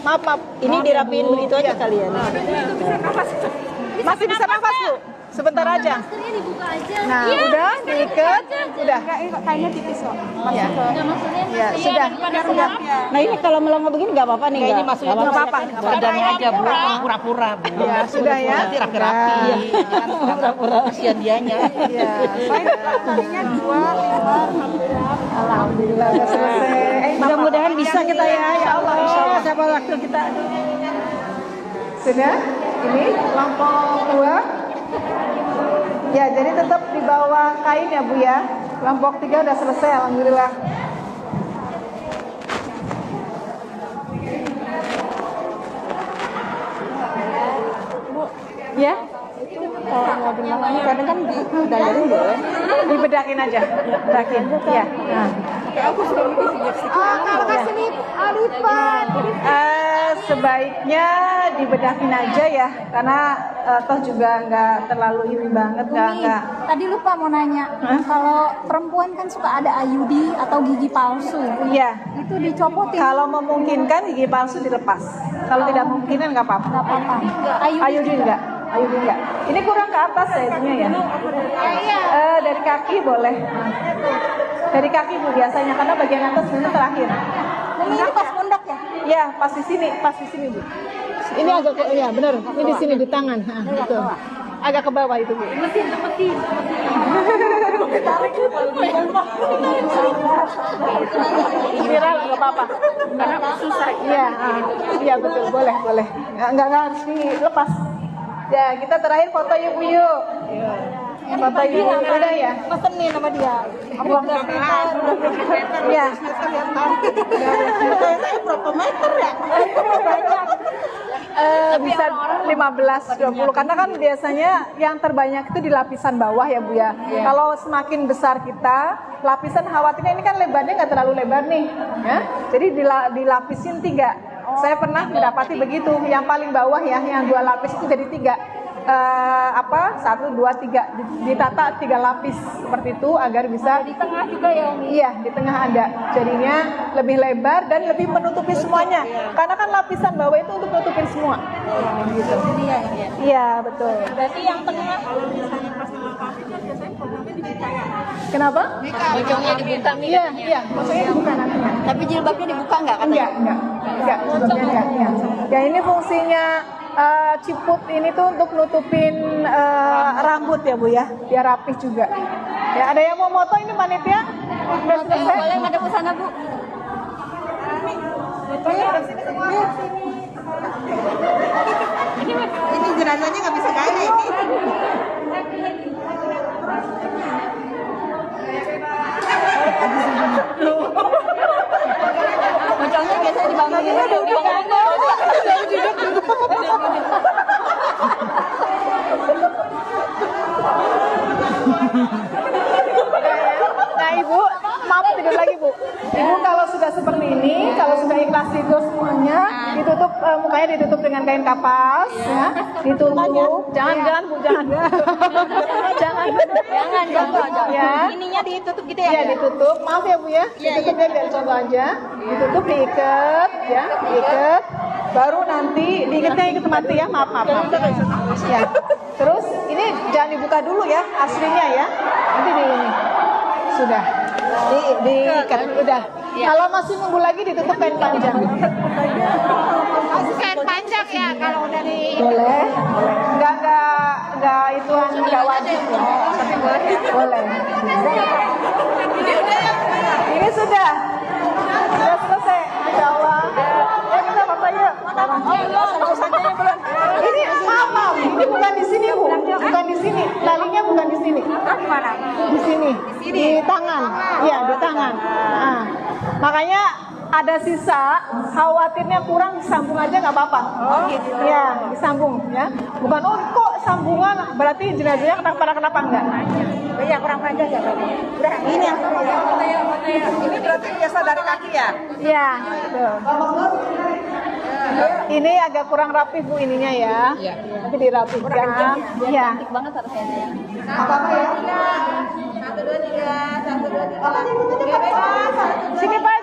maaf. ini dirapiin begitu aja kalian. Masih bisa nafas Bu? Sebentar aja. Maskernya dibuka aja. Nah, udah diikat, udah. Kayaknya tipis kok. Ya. Udah maksudnya Ya, sudah. Nah ini kalau melongo begini nggak apa-apa nih. Ini masuknya Nggak apa-apa. Seadanya aja Bu, pura-pura. Ya, sudah ya. Nanti rapi-rapi. Pura-pura kasihan dianya. Ya, alhamdulillah udah selesai. Mudah-mudahan bisa kita ya. Ya Allah. Insyaallah. Siapa waktu kita. Sudah? Ini kelompok 2. Ya, jadi tetap di bawah kain ya Bu ya. Kelompok 3 udah selesai, alhamdulillah. Ya, Kalau mau dimakan kadang kan didandarin boleh. dibedakin aja, bedakin. Ya. Nah. Sebaiknya dibedakin aja ya, karena toh juga nggak terlalu ini banget, nggak. Tadi lupa mau nanya, kalau perempuan kan suka ada IUD atau gigi palsu, Iya. itu dicopotin Kalau memungkinkan gigi palsu dilepas. Kalau tidak memungkinkan nggak apa-apa. nggak apa-apa. Ayudi enggak. Ini kurang ke atas ya itunya ya. Dari kaki boleh. Dari kaki Bu biasanya, karena bagian atas sebenarnya terakhir. Ini pas pundak ya? Ya, pas di sini Bu. Ini agak ke, ya benar. Ini di sini di tangan. Betul. Agak ke bawah itu Bu. Viral nggak apa-apa. Karena susah. Iya, iya betul, boleh, boleh. Nggak harus dilepas. Ya, kita terakhir foto yuk Bu yuk. Foto yuk, udah ya. Pesen nih nama dia. Iya. Berapa meter ya? Bisa 15-20 karena kan biasanya yang terbanyak itu di lapisan bawah ya Bu ya. Kalau semakin besar kita, lapisan khawatirnya ini kan lebarnya nggak terlalu lebar nih, ya. Jadi dilapisin 3. Saya pernah mendapati begitu. Yang paling bawah ya, yang 2 lapis itu jadi 3. 1, 2, 3 ditata 3 lapis seperti itu agar bisa Di tengah juga ya Umi. iya di tengah ada jadinya lebih lebar dan lebih menutupi semuanya karena kan lapisan bawah itu untuk nutupin semua gitu iya betul. Berarti yang tengah Kenapa? Pocongnya dibuka nih. Iya maksudnya dibuka nantinya. tapi jilbabnya dibuka nggak katanya? Enggak, sebenarnya enggak. Iya. Ya ini fungsinya ciput ini tuh untuk nutupin rambut ya Bu ya, biar rapih juga. Ya ada yang mau moto ini panitia? Udah selesai? Boleh ada pesanan Bu? Ini jenazahnya nggak bisa gaya ini. Pocongnya biasanya dibangunin duduk. Nah Ibu, maaf tidur lagi Bu. Ibu kalau sudah seperti ini, kalau sudah ikhlas tidur semuanya, ditutup mukanya ditutup dengan kain kapas, ya, ditutup. Jangan Bu, jangan. jangan. Ya. Ininya ditutup gitu ya? Iya ditutup, maaf ya Bu ya, ditutupnya biar contoh aja, ditutup diikat, ya, diikat, baru nanti diikatnya ikut mati ya, maaf. Ya, terus ini jangan dibuka dulu ya, aslinya ya, nanti di ini, sudah, diikat, udah. Kalau masih nunggu lagi ditutup kain panjang. Kain panjang ya kalau udah di Boleh, nggak itu nggak wajib, tapi boleh. Ini sudah selesai, Insya Allah. Ya kita foto yuk. Ini maaf, ini bukan di sini Bu, bukan di sini, talinya bukan di sini. Di sini, di tangan, iya di tangan. Nah, makanya ada sisa, khawatirnya kurang disambung aja nggak apa-apa. Oh gitu. Ya, disambung ya. Bukan kok sambungan berarti jenazahnya kenapa enggak? Oh iya, kurang panjang ya berarti. Udah, ini yang ini berarti biasa dari kaki ya? Iya, betul. Ini agak kurang rapi Bu ininya ya. Nanti dirapikan. Iya. cantik banget harusnya. Apa-apa ya? 1, 2, 3. Sini Pak.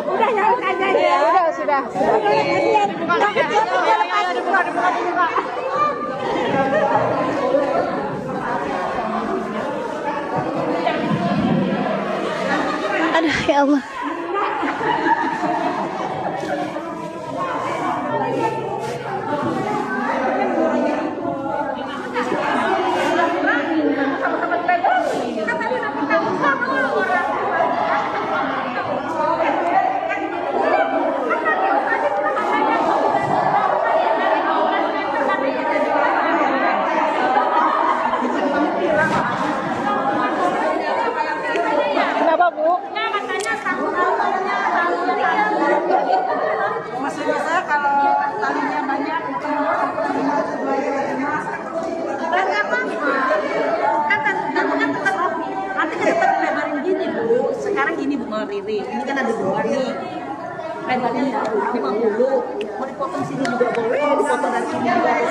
Udah nyalain aja ya. Sudah. Aduh ya Allah. Kenapa Bu? Maksudnya saya kalau talinya banyak, nanti kita lebarin gini Bu. Sekarang gini Bu Riri, ini kan ada 2 nih. Lebarnya 50. Mau dipotong sini juga boleh, dipotong dari sini juga boleh.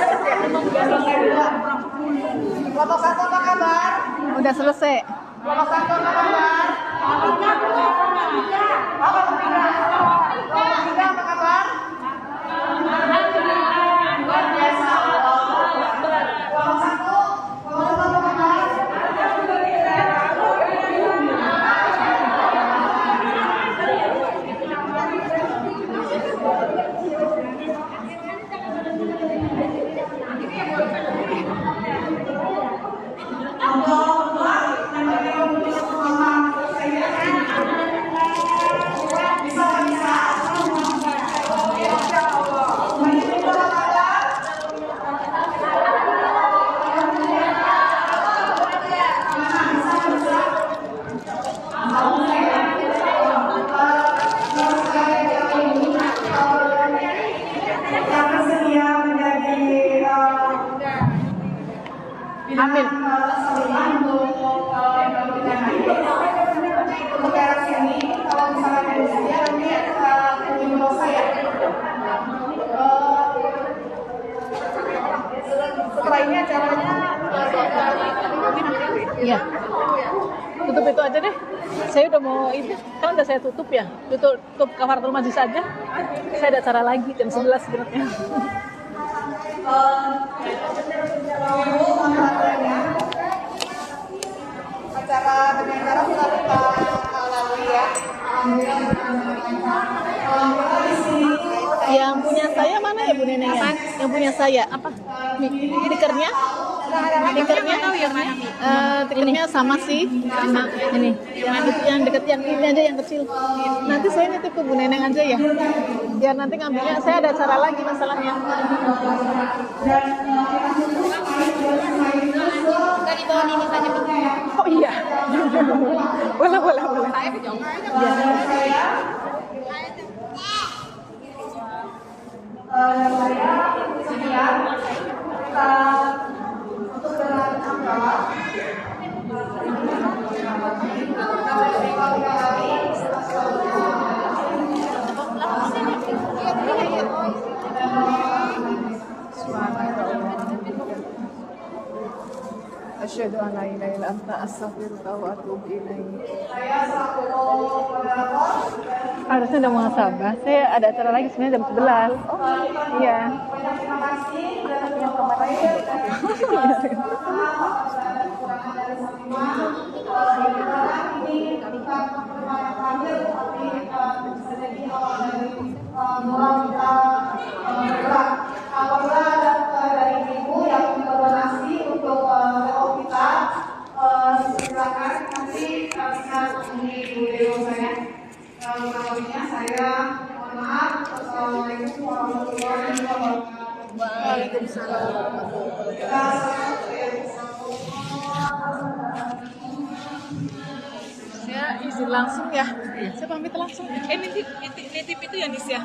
Kelompok 1 apa kabar? Udah selesai. Kelompok 1 apa kabar? Kelompok 3 apa kabar? Luar biasa. Kelompok 1 apa kabar? Iya. Tutup itu aja deh. Saya udah mau itu, kan udah saya tutup ya. Tutup kafaratul majlis aja. Saya ada acara lagi jam 11 sebenarnya. Acara dengan cara sudah kita lalui ya. Yang punya saya mana ya Bu Nenengnya? Yang punya saya apa? Tikernya? Tikernya? Tikernya sama sih. Sama ini. Yang deket yang ini aja yang kecil. Nanti saya nitip ke Bu Neneng aja ya. Biar nanti ngambilnya. Saya ada acara lagi masalahnya. Kan di tahun ini saja. Oh iya. boleh. Asyhadu an la ilaha illa anta astaghfiruka wa atubu ilaik. Harusnya udah muhasabah. Saya ada acara lagi sebenarnya jam 11. Oh, iya. Terima kasih yang kemarin. Apabila dari ibu yang berdonasi untuk kita, silakan nanti bisa hubungi ibu Dewi saya. Kalau saya mohon maaf. Assalamualaikum warahmatullahi wabarakatuh. Waalaikumsalam. Saya izin langsung ya. Saya pamit langsung. Nitip itu ya Nis ya.